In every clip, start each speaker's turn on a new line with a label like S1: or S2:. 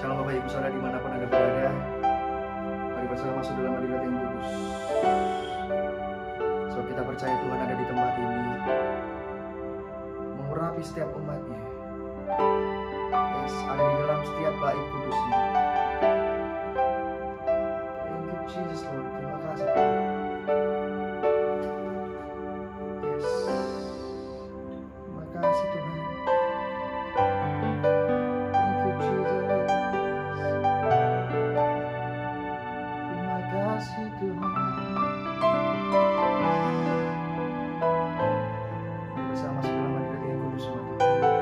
S1: Shalom Bapak Ibu Saudara dimanapun Anda berada. Mari bersama masuk dalam hadirat yang kudus. So kita percaya Tuhan ada di tempat ini, mengurapi setiap umatnya. Yes, ada di dalam setiap bait kudusnya. Thank you Jesus Lord. Terima kasih Tuhan. Yes. Terima kasih Tuhan. Thank you Jesus. Terima kasih Tuhan. Mari bersama masuk dalam hadirat yang kudus semua Tuhan.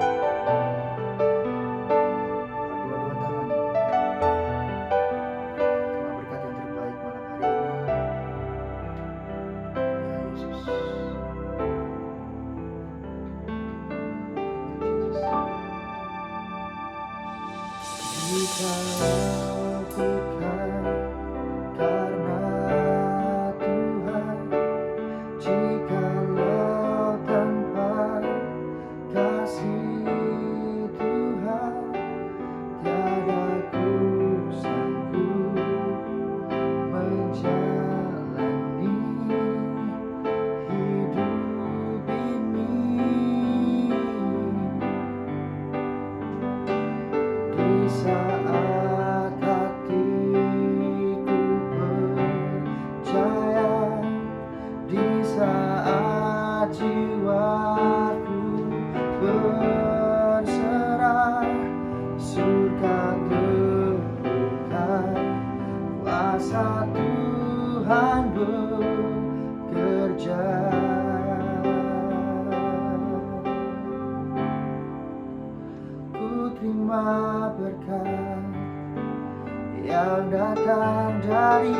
S1: Dua-dua tangan. Terima berkat yang terbaik malam hari ini. Ya Yesus. Jikalau bukan karena Tuhan, jikalau tanpa kasih Tuhan, tiada ku sanggup menjalani hidup ini. Di saat hatiku percaya, di saat jiwaku berserah, surga terbuka, kuasa Tuhan bekerja. Ku terima berkat yang datang dari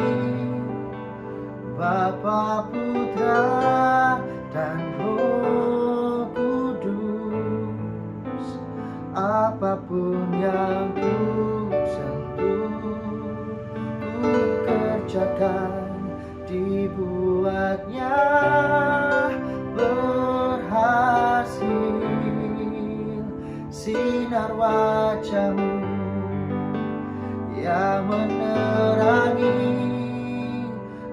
S1: Bapa, Putra, dan Roh Kudus. Apapun yang ku sentuh, ku kerjakan, dibuatnya berhasil. Sinar wajah-Mu yang menerangi,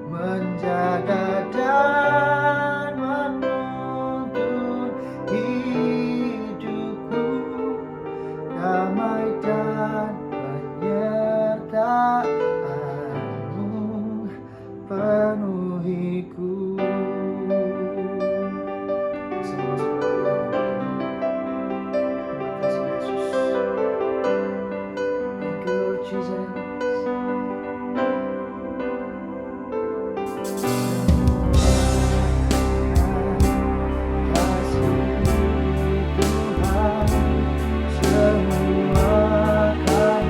S1: menjaga dan menuntun hidupku, damai dan penyertaan-Mu penuhiku. Terima kasih Yesus. Thank you Lord Jesus. Kasih Tuhan, semua akan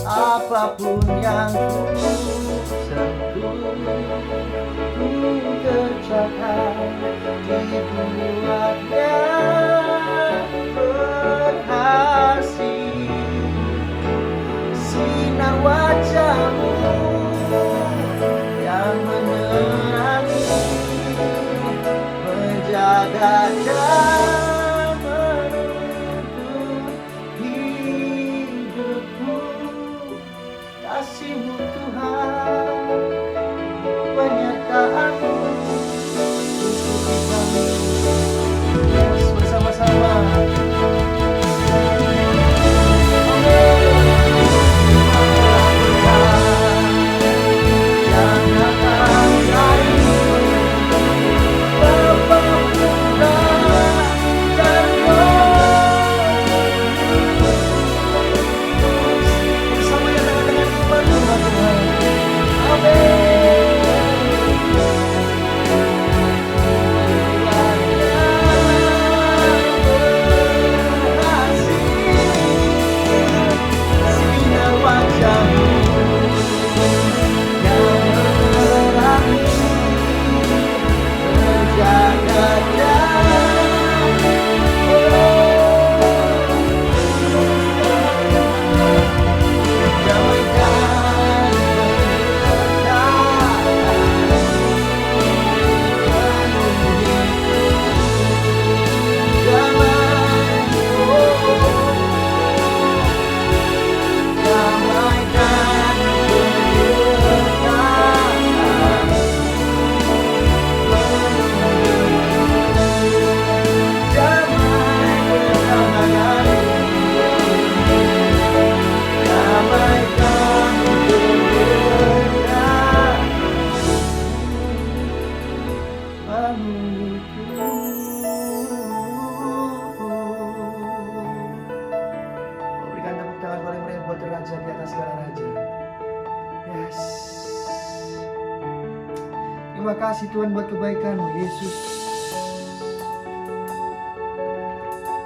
S1: apapun yang ku sentuh, ku kerjakan dibuatnya berhasil. Sinar wajahmu yang menerangi, menjaga dan menuntun hidupku. Kasih-Mu Tuhan, penyertaanmu tutupi kami. Yes, bersama-sama. Raja di atas segala raja. Yes. Terima kasih Tuhan buat kebaikan-Mu, Yesus.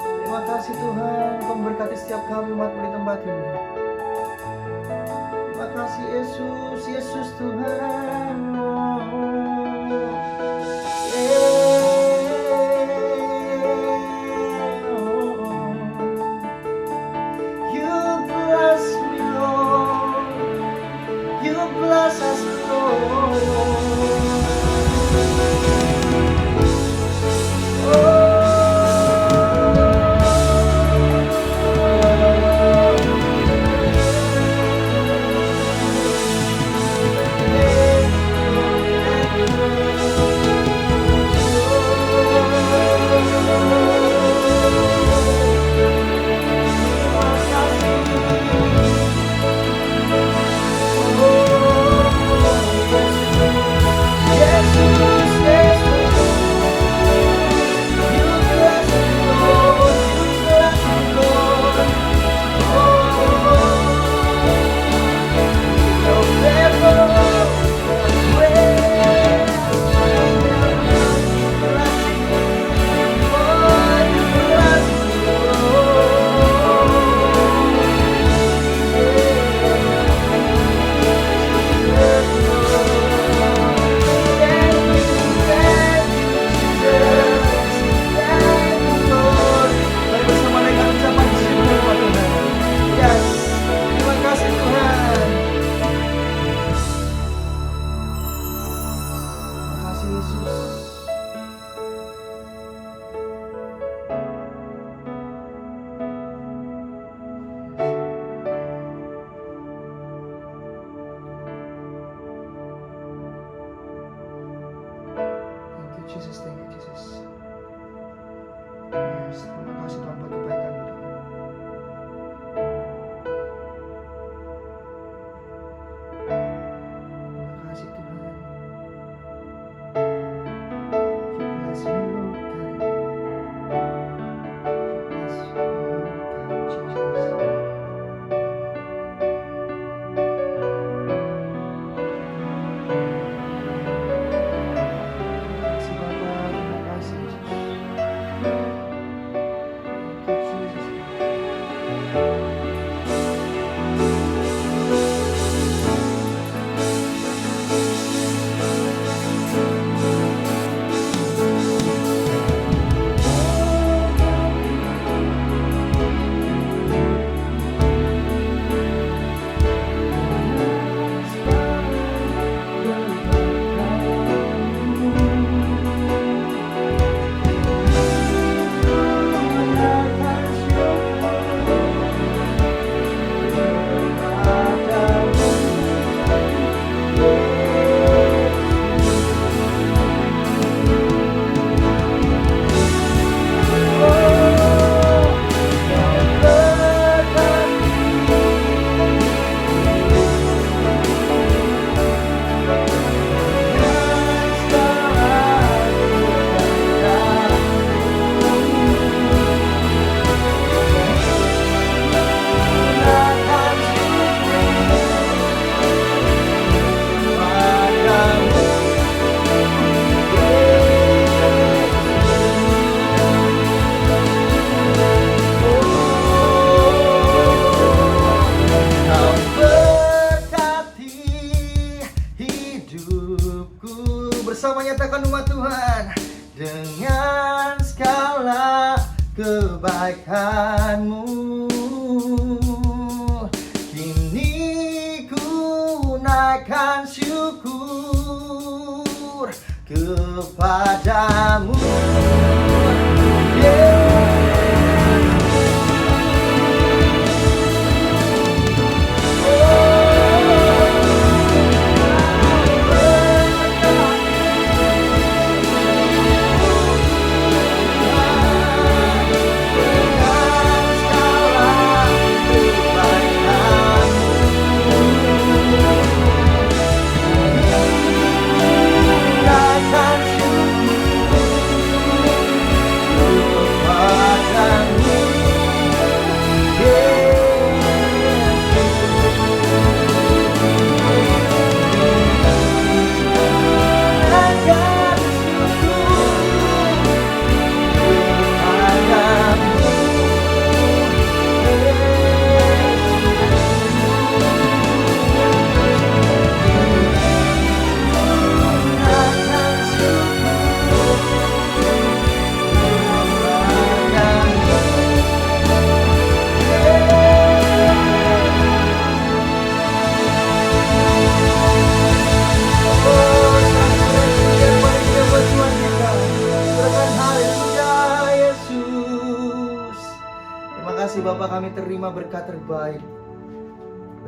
S1: Terima kasih Tuhan, Kau memberkati setiap kami umat-Mu di tempat ini. Terima kasih Yesus, Yesus Tuhan. Bless us, Lord. Jesus, thank you Jesus. Yes, terima kasih Tuhan buat kebaikan-Mu Tuhan. Terima kasih Tuhan. You bless me, Lord God. You bless me, Lord God, Jesus. Terima kasih Bapa, terima kasih. katakan umat Tuhan. Dengan segala kebaikan-Mu, kini ku naikkan syukur kepadamu. Bapa, kami terima berkat terbaik.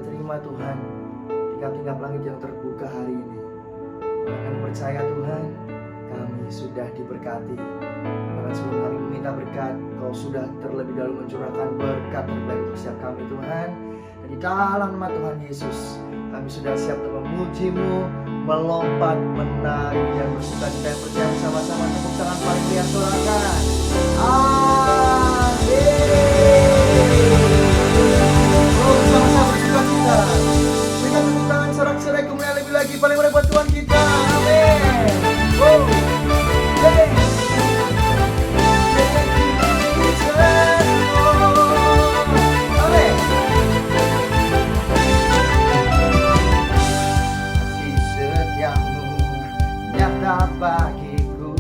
S1: Terima Tuhan tingkap-tingkap langit yang terbuka hari ini. Kami percaya Tuhan, kami sudah diberkati. Karena sebelum kami meminta berkat, Kau sudah terlebih dahulu mencurahkan berkat terbaik untuk setiap kami Tuhan. Dan di dalam nama Tuhan Yesus, kami sudah siap untuk memuji-Mu, melompat, menari dan bersuka-cita yang percaya bersama-sama. Tepuk tangan paling meriah sorakan. Amin. Oh, sama-sama bersuka-cita. Berikan tepuk tangan sorak-sorai kemuliaan lebih lagi paling meriah buat Tuhan kita. Amin. Oh, yeah. Bagiku,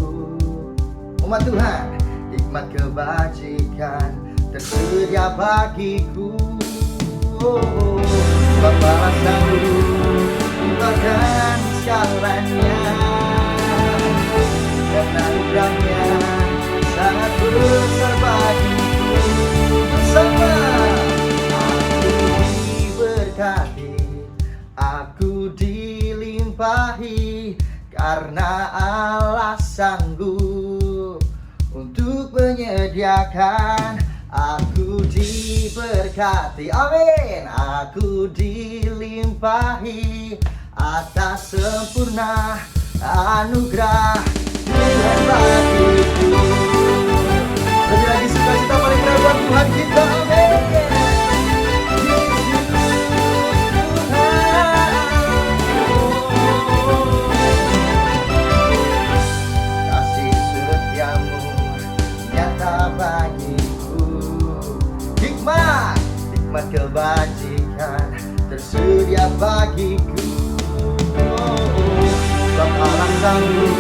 S1: umat Tuhan, nikmat kebajikan tersedia bagiku. Bapa sanggup bahkan segalanya, dan anugerahnya sangat besar bagiku. Bersama aku diberkati, aku dilimpahi, karena Allah sanggup untuk menyediakan. Aku diberkati, amin. Aku dilimpahi atas sempurna anugerah Tuhan bagiku. Lebih lagi sukacita paling meriah buat Tuhan kita, amin. Nikmat kebajikan tersedia bagiku. Bapa Allah sanggup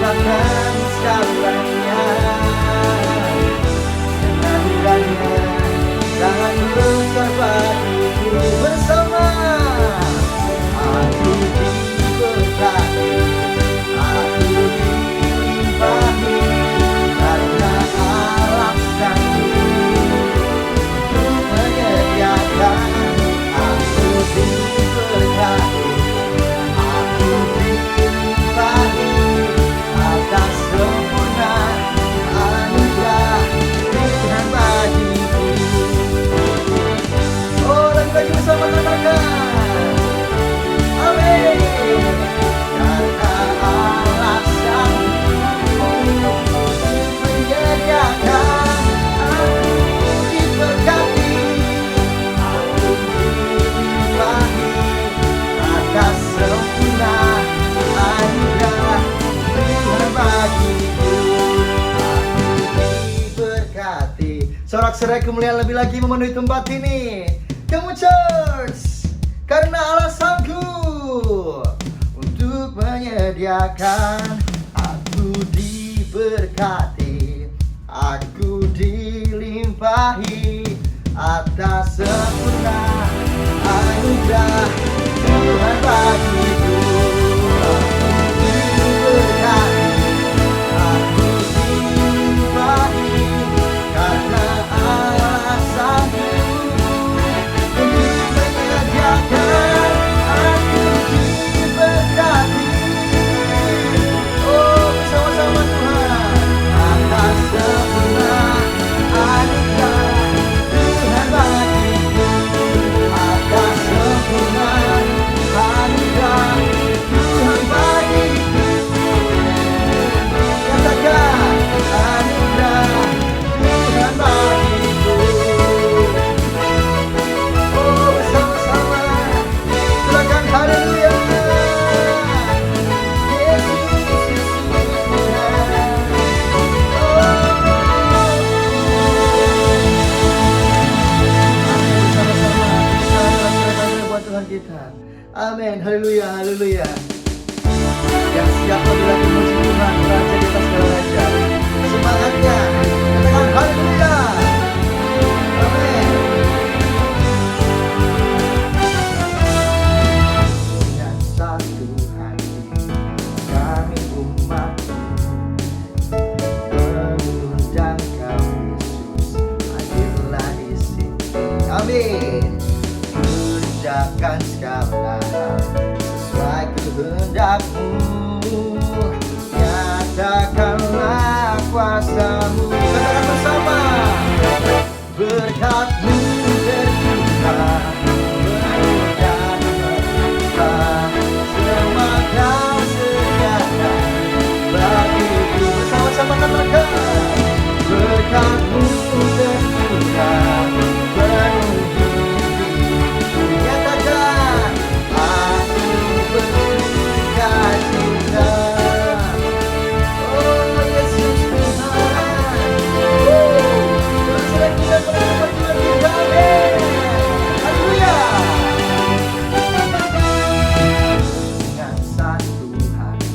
S1: bahkan segalanya, dan anugerahnya sangat besar bagiku. Bersama aku diberkati, aku dilimpahi, karena Allah sanggup. Aku diberkati, aku dilimpahi atas sempurna anugerah Tuhan bagiku. Oh, lagi bersama katakan, amin. Karena Allah sanggup menyediakan, aku diberkati, atas sempurna anugerah Tuhan bagiku. Aku diberkati. Sorak-sorai kemuliaan lebih lagi memenuhi tempat ini. Kamu church, karena Allah sanggup untuk menyediakan. menyediakan. Aku diberkati, aku dilimpahi atas sempurna anugerah Tuhan bagiku. Aku diberkati, aku dilimpahi karena Allah sanggup untuk menyediakan. Aku diberkati, oh bersama-sama Tuhan atas sempurna anugerah Tuhan bagiku, atas sempurna anugerah Tuhan bagiku. Katakan anugerah Tuhan bagiku. Oh bersama-sama silakan haleluya. Yesus, Yesus Tuhan. Buat Tuhan kita. Amin. Haleluya, haleluya. Yang siap apabila memuji Tuhan, Raja di atas segala raja. Semangatnya, katakan haleluya. Amin. Dengan satu hati kami umat mengundang Kau Yesus, hadirlah di sini. Amin. Kerjakan segala hal sesuai kehendak-Mu, nyatakanlah kuasa-Mu. Katakan bersama, berkat-Mu tercurah, penuh dan melimpah, semua Kau sediakan bagiku. Bersama-sama katakan, berkat-Mu tercurah, penuh nyatakan, aku bersuka cita. Oh Yesus Tuhan, Tuhan sedang kita berdoa Tuhan kita. Amin. Haleluya. Dengan satu hati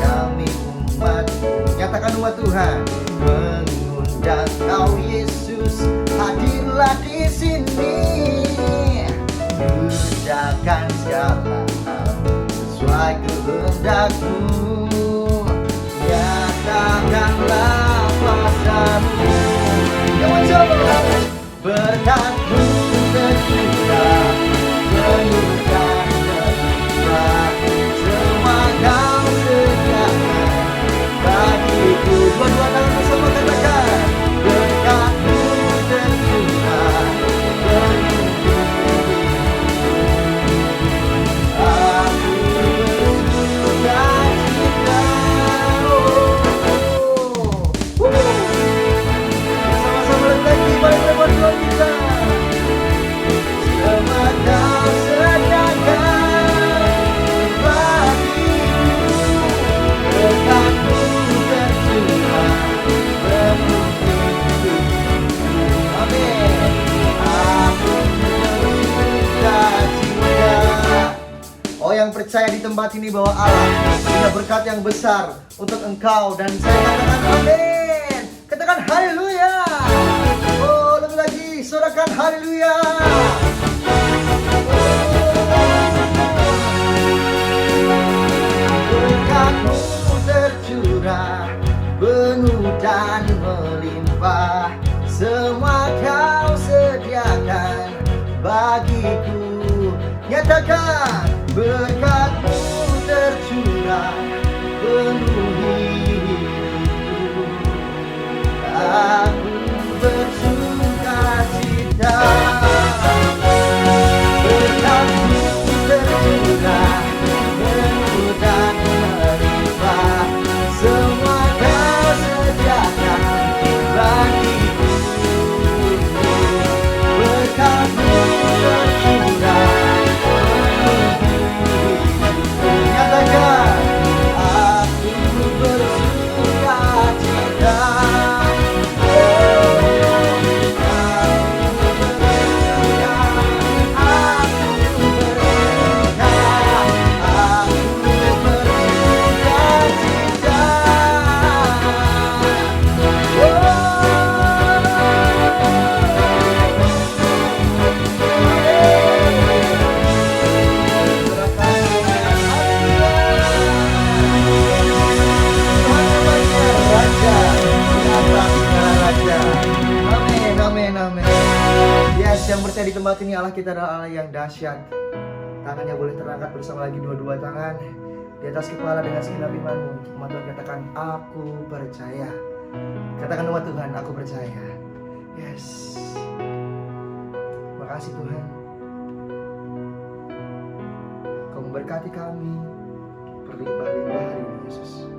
S1: kami umat-Mu, nyatakan umat Tuhan, mengundang Kau Yesus, hadirlah di sini. Kerjakan segala hal sesuai kehendak-Mu, nyatakanlah kuasa-Mu. Berkat-Mu tercurah, penuh dan melimpah, semua Kau sediakan bagiku. Dua-dua tangan bersama katakan, berkat-Mu tercurah, penuh yang percaya di tempat ini bahwa Allah punya berkat yang besar untuk engkau dan saya, katakan amin. Katakan haleluya. Oh, lebih lagi sorakan haleluya. Berkat-Mu tercurah, penuh dan melimpah, semua Kau sediakan bagiku. Nyatakan, berkat-Mu tercurah, penuhi hidupku. Aku bersuka cita. Berkat-Mu tercurah, penuh dan melimpah, semua Kau sediakan bagiku. Berkat-Mu tercurah, penuhi hidupku. di tempat ini Allah kita adalah Allah yang dahsyat. Tangannya boleh terangkat bersama lagi dua-dua tangan di atas kepala dengan segenap imanmu. Umat Tuhan katakan, aku percaya. Katakan umat Tuhan, aku percaya. Yes. Makasih Tuhan. Kau memberkati kami berlimpah-limpah hari ini Yesus.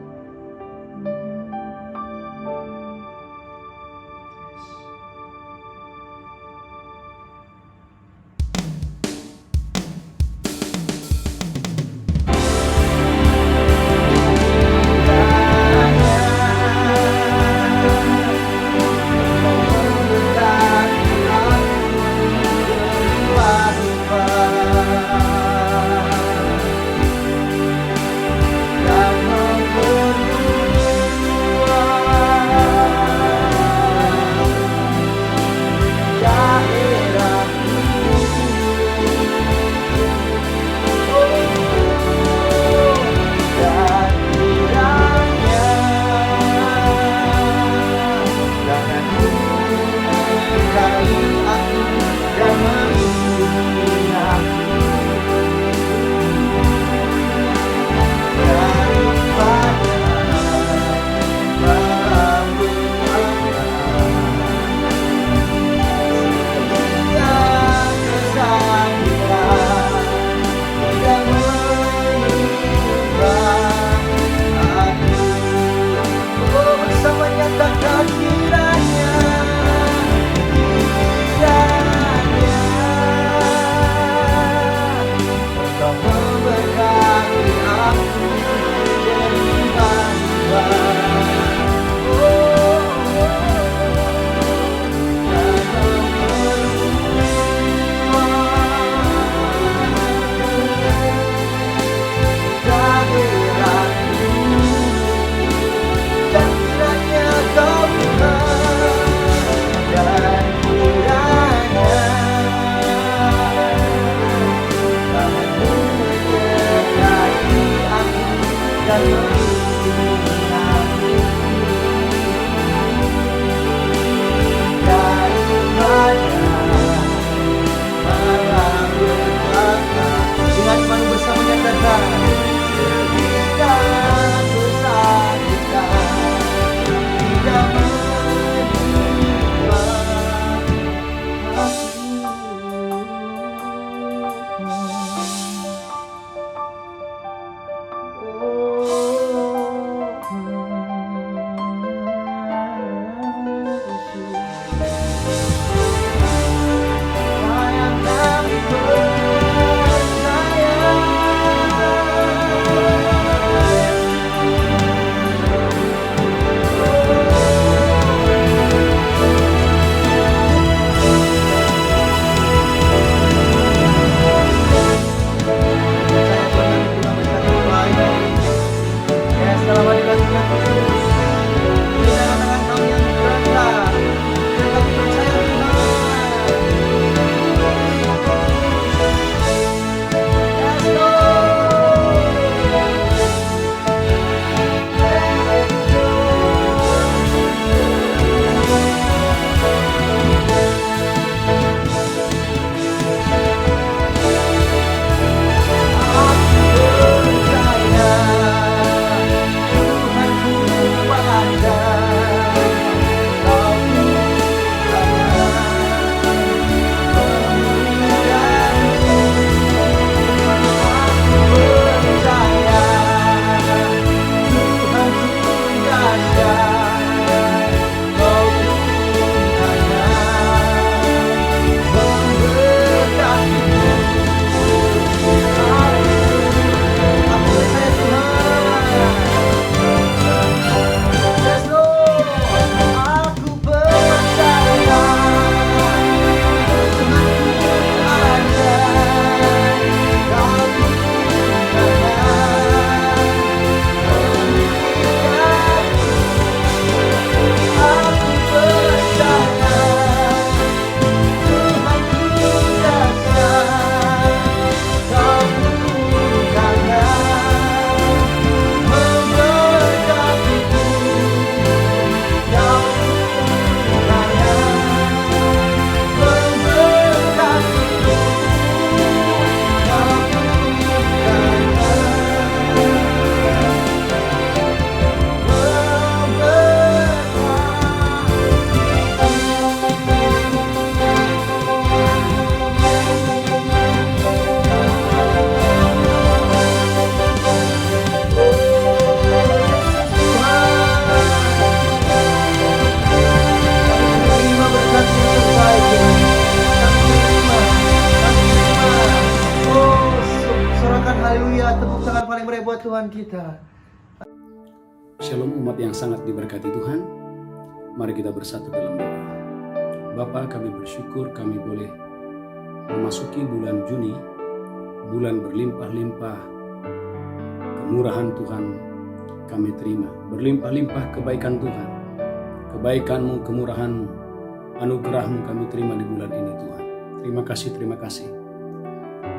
S1: Oh tepuk tangan paling meriah buat Tuhan kita.
S2: Shalom umat yang sangat diberkati Tuhan. Mari kita bersatu dalam doa. Bapa, kami bersyukur kami boleh memasuki bulan Juni, bulan berlimpah-limpah kemurahan Tuhan kami terima. Berlimpah-limpah kebaikan Tuhan, kebaikan-Mu, kemurahan-Mu, anugerah-Mu kami terima di bulan ini Tuhan. Terima kasih, terima kasih.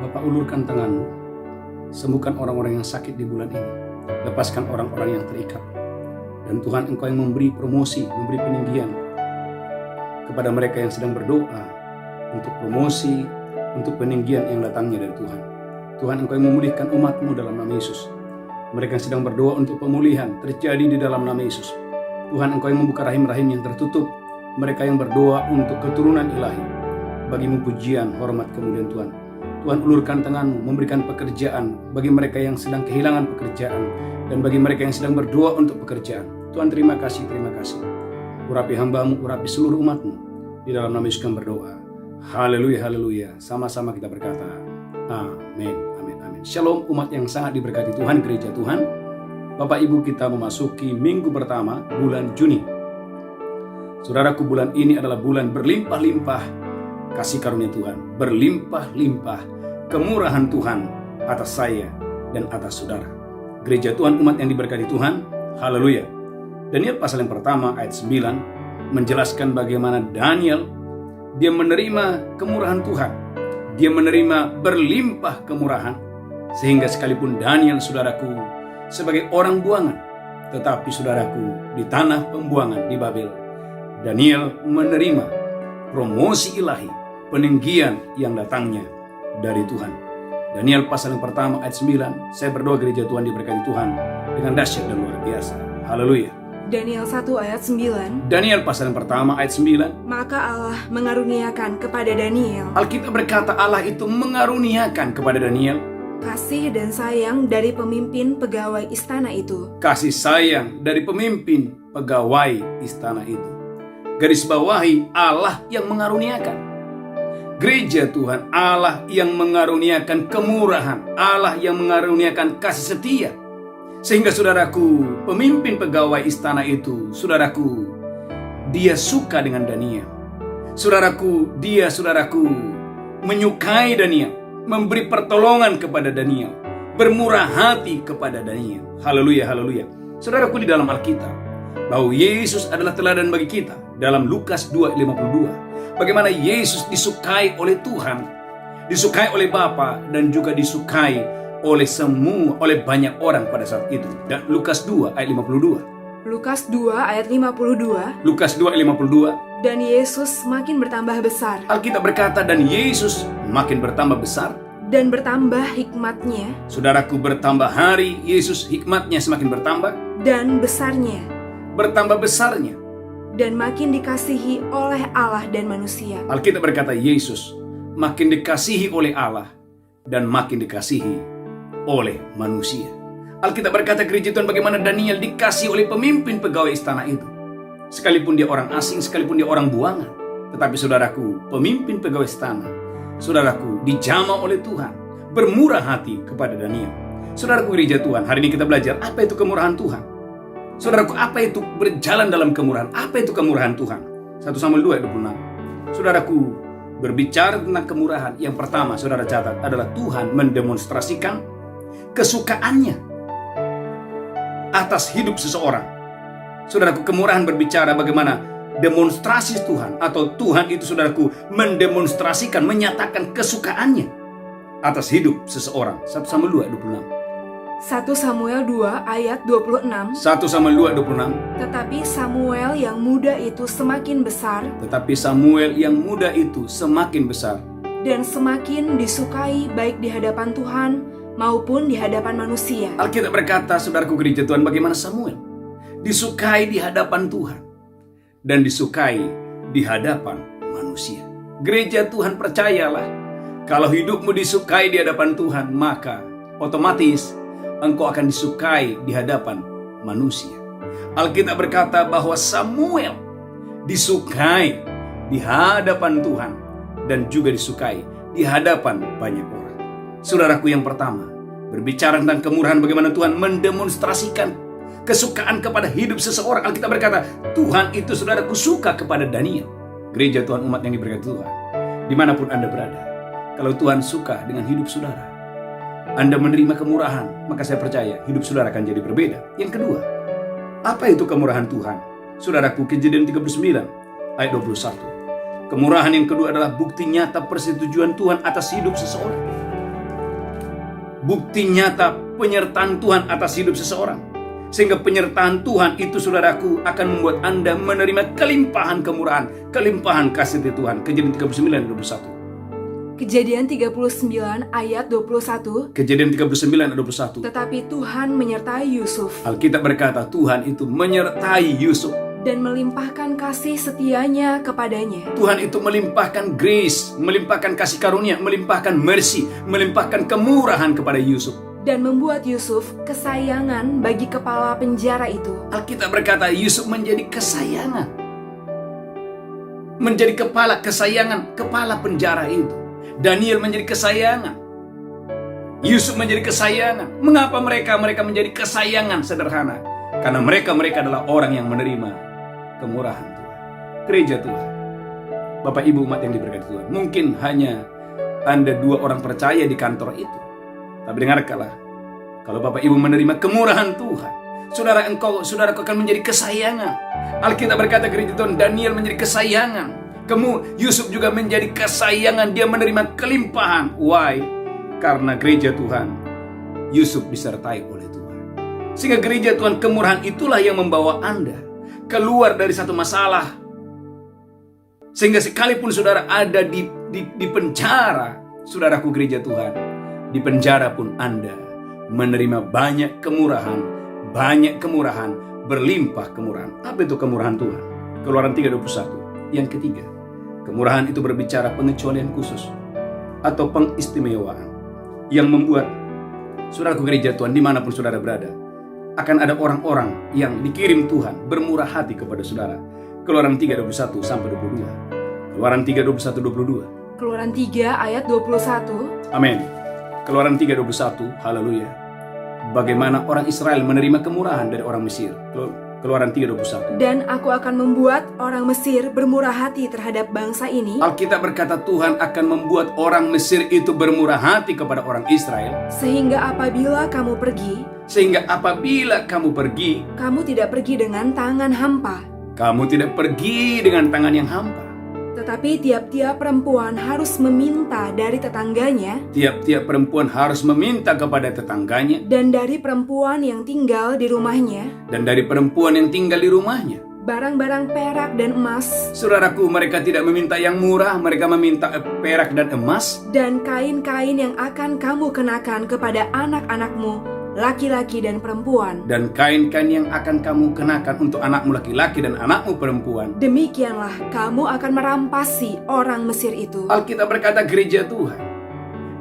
S2: Bapak, ulurkan tangan-Mu, sembuhkan orang-orang yang sakit di bulan ini, lepaskan orang-orang yang terikat. Dan Tuhan, Engkau yang memberi promosi, memberi peninggian kepada mereka yang sedang berdoa untuk promosi, untuk peninggian yang datangnya dari Tuhan. Tuhan, Engkau yang memulihkan umat-Mu dalam nama Yesus. Mereka yang sedang berdoa untuk pemulihan terjadi di dalam nama Yesus. Tuhan, Engkau yang membuka rahim-rahim yang tertutup. Mereka yang berdoa untuk keturunan ilahi. Bagi-Mu pujian, hormat, kemuliaan Tuhan. Tuhan, ulurkan tangan-Mu, memberikan pekerjaan bagi mereka yang sedang kehilangan pekerjaan, dan bagi mereka yang sedang berdoa untuk pekerjaan. Tuhan, terima kasih, terima kasih. Urapi hamba-Mu, urapi seluruh umat-Mu. Di dalam nama Yesus kami berdoa. Haleluya, haleluya. Sama-sama kita berkata, amin, amin, amin. Shalom umat yang sangat diberkati Tuhan, gereja Tuhan. Bapak Ibu, kita memasuki minggu pertama bulan Juni. Saudaraku, bulan ini adalah bulan berlimpah-limpah kasih karunia Tuhan. Berlimpah-limpah kemurahan Tuhan atas saya dan atas saudara. Gereja Tuhan, umat yang diberkati Tuhan. Haleluya. Daniel pasal yang pertama ayat 9 menjelaskan bagaimana Daniel dia menerima kemurahan Tuhan. Dia menerima berlimpah kemurahan, sehingga sekalipun Daniel, saudaraku, sebagai orang buangan, tetapi saudaraku, di tanah pembuangan di Babel, Daniel menerima promosi ilahi, peninggian yang datangnya dari Tuhan. Daniel pasal yang pertama ayat 9, saya berdoa gereja Tuhan diberkati Tuhan dengan dahsyat dan luar biasa. Haleluya.
S3: Daniel 1 ayat 9.
S2: Daniel pasal yang pertama ayat 9.
S3: Maka Allah mengaruniakan kepada Daniel.
S2: Alkitab berkata Allah itu mengaruniakan kepada Daniel
S3: Kasih dan sayang dari pemimpin pegawai istana itu.
S2: kasih sayang dari pemimpin pegawai istana itu. Garis bawahi, Allah yang mengaruniakan. Gereja Tuhan, Allah yang mengaruniakan kemurahan, Allah yang mengaruniakan kasih setia. Sehingga saudaraku, pemimpin pegawai istana itu, saudaraku, dia suka dengan Daniel. Saudaraku, menyukai Daniel, memberi pertolongan kepada Daniel, bermurah hati kepada Daniel. Haleluya, haleluya. Saudaraku, di dalam Alkitab, bahwa Yesus adalah teladan bagi kita. Dalam Lukas 2:52, bagaimana Yesus disukai oleh Tuhan, disukai oleh Bapa, dan juga disukai oleh banyak orang pada saat itu. Dan Lukas 2 ayat 52.
S3: Lukas 2 ayat 52.
S2: Lukas 2 ayat 52.
S3: Dan Yesus makin bertambah besar.
S2: Alkitab berkata, dan Yesus makin bertambah besar.
S3: Dan bertambah hikmatnya.
S2: Saudaraku, bertambah hari, Yesus hikmatnya semakin bertambah.
S3: Dan besarnya.
S2: Bertambah besarnya.
S3: Dan makin dikasihi oleh Allah dan manusia.
S2: Alkitab berkata, Yesus makin dikasihi oleh Allah dan makin dikasihi oleh manusia. Alkitab berkata, gereja Tuhan, bagaimana Daniel dikasihi oleh pemimpin pegawai istana itu. Sekalipun dia orang asing, sekalipun dia orang buangan. Tetapi saudaraku, pemimpin pegawai istana, saudaraku, dijamah oleh Tuhan, bermurah hati kepada Daniel. Saudaraku, gereja Tuhan, hari ini kita belajar apa itu kemurahan Tuhan. Saudaraku, apa itu berjalan dalam kemurahan? Apa itu kemurahan Tuhan? 1 Samuel 2 ayat 26. Saudaraku, berbicara tentang kemurahan, yang pertama saudara catat adalah Tuhan mendemonstrasikan kesukaannya atas hidup seseorang. Saudaraku, kemurahan berbicara bagaimana demonstrasi Tuhan, atau Tuhan itu, saudaraku, mendemonstrasikan, menyatakan kesukaannya atas hidup seseorang. 1 Samuel 2 ayat 26.
S3: 1 Samuel 2 ayat 26.
S2: 1 Samuel 2 26.
S3: Tetapi Samuel yang muda itu semakin besar.
S2: Tetapi Samuel yang muda itu semakin besar.
S3: Dan semakin disukai baik di hadapan Tuhan maupun di hadapan manusia.
S2: Alkitab berkata, saudaraku gereja Tuhan, bagaimana Samuel disukai di hadapan Tuhan dan disukai di hadapan manusia. Gereja Tuhan, percayalah, kalau hidupmu disukai di hadapan Tuhan, maka otomatis engkau akan disukai di hadapan manusia. Alkitab berkata bahwa Samuel disukai di hadapan Tuhan dan juga disukai di hadapan banyak orang. Saudaraku, yang pertama, berbicara tentang kemurahan, bagaimana Tuhan mendemonstrasikan kesukaan kepada hidup seseorang. Alkitab berkata, Tuhan itu saudaraku suka kepada Daniel. Gereja Tuhan, umat yang diberkati Tuhan, dimanapun Anda berada, kalau Tuhan suka dengan hidup saudara, Anda menerima kemurahan, maka saya percaya hidup saudara akan jadi berbeda. Yang kedua, apa itu kemurahan Tuhan? Saudaraku, Kejadian 39 ayat 21. Kemurahan yang kedua adalah bukti nyata persetujuan Tuhan atas hidup seseorang. Bukti nyata penyertaan Tuhan atas hidup seseorang. Sehingga penyertaan Tuhan itu, saudaraku, akan membuat Anda menerima kelimpahan kemurahan, kelimpahan kasih dari Tuhan. Kejadian 39 ayat 21.
S3: Kejadian 39 ayat 21.
S2: Kejadian 39 ayat 21.
S3: Tetapi Tuhan menyertai Yusuf
S2: Alkitab berkata Tuhan itu menyertai Yusuf.
S3: dan melimpahkan kasih setianya kepadanya.
S2: Tuhan itu melimpahkan grace, melimpahkan kasih karunia, melimpahkan mercy, melimpahkan kemurahan kepada Yusuf.
S3: Dan membuat Yusuf kesayangan bagi kepala penjara itu.
S2: Alkitab berkata Yusuf menjadi kesayangan. Menjadi kepala kesayangan, kepala penjara itu. Daniel menjadi kesayangan. Yusuf menjadi kesayangan. Mengapa mereka menjadi kesayangan? Sederhana. Karena mereka adalah orang yang menerima kemurahan Tuhan. Gereja Tuhan, Bapak Ibu umat yang diberkati Tuhan, mungkin hanya Anda 2 orang percaya di kantor itu. Tapi dengarkanlah, kalau Bapak Ibu menerima kemurahan Tuhan, saudaraku akan menjadi kesayangan. Alkitab berkata gereja Tuhan, Daniel menjadi kesayangan. Yusuf juga menjadi kesayangan, dia menerima kelimpahan. Why? Karena gereja Tuhan, Yusuf disertai oleh Tuhan. Sehingga gereja Tuhan, kemurahan itulah yang membawa Anda keluar dari satu masalah. Sehingga sekalipun saudara ada di penjara, saudaraku gereja Tuhan, di penjara pun Anda menerima banyak kemurahan, berlimpah kemurahan. Apa itu kemurahan Tuhan? Keluaran 3:21. Yang ketiga, kemurahan itu berbicara pengecualian khusus atau pengistimewaan yang membuat saudaraku gereja Tuhan, dimanapun saudara berada, akan ada orang-orang yang dikirim Tuhan bermurah hati kepada saudara. Keluaran 3:21 sampai 22. Keluaran 3:21-22.
S3: Keluaran 3 ayat 21.
S2: Amin. Keluaran 3:21. Haleluya. Bagaimana orang Israel menerima kemurahan dari orang Mesir. Keluaran 3:21.
S3: Dan aku akan membuat orang Mesir bermurah hati terhadap bangsa ini.
S2: Alkitab berkata Tuhan akan membuat orang Mesir itu bermurah hati kepada orang Israel.
S3: Sehingga apabila kamu pergi, kamu tidak pergi dengan tangan hampa.
S2: Kamu tidak pergi dengan tangan yang hampa.
S3: Tetapi tiap-tiap perempuan harus meminta dari tetangganya.
S2: Tiap-tiap perempuan harus meminta kepada tetangganya.
S3: Dan dari perempuan yang tinggal di rumahnya. Barang-barang perak dan emas.
S2: Saudaraku, mereka tidak meminta yang murah, mereka meminta perak dan emas.
S3: Dan kain-kain yang akan kamu kenakan kepada anak-anakmu, laki-laki dan perempuan.
S2: Dan kain-kain yang akan kamu kenakan untuk anakmu laki-laki dan anakmu perempuan.
S3: Demikianlah kamu akan merampasi orang Mesir itu.
S2: Alkitab berkata gereja Tuhan,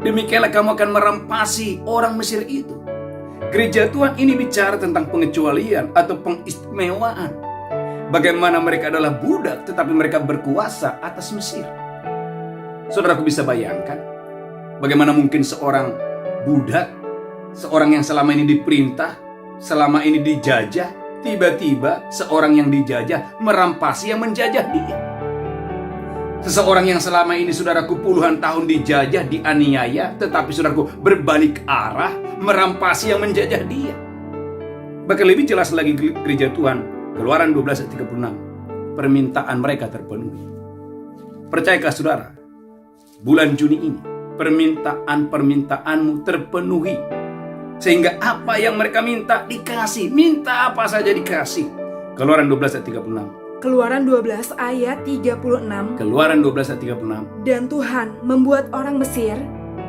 S2: demikianlah kamu akan merampasi orang Mesir itu. Gereja Tuhan ini bicara tentang pengecualian atau pengistimewaan. Bagaimana mereka adalah budak tetapi mereka berkuasa atas Mesir. Saudaraku bisa bayangkan bagaimana mungkin seorang budak, seorang yang selama ini diperintah, selama ini dijajah, tiba-tiba seorang yang dijajah merampasi yang menjajah dia. Seseorang yang selama ini saudaraku puluhan tahun dijajah, dianiaya, tetapi saudaraku berbalik arah merampasi yang menjajah dia. Bahkan lebih jelas lagi gereja Tuhan, Keluaran 12 ayat 36, permintaan mereka terpenuhi. Percayakah saudara, bulan Juni ini permintaanmu terpenuhi. Sehingga apa yang mereka minta dikasih. Minta apa saja dikasih. Keluaran 12 ayat 36.
S3: Keluaran 12 ayat 36.
S2: Keluaran 12 ayat 36.
S3: Dan Tuhan membuat orang Mesir,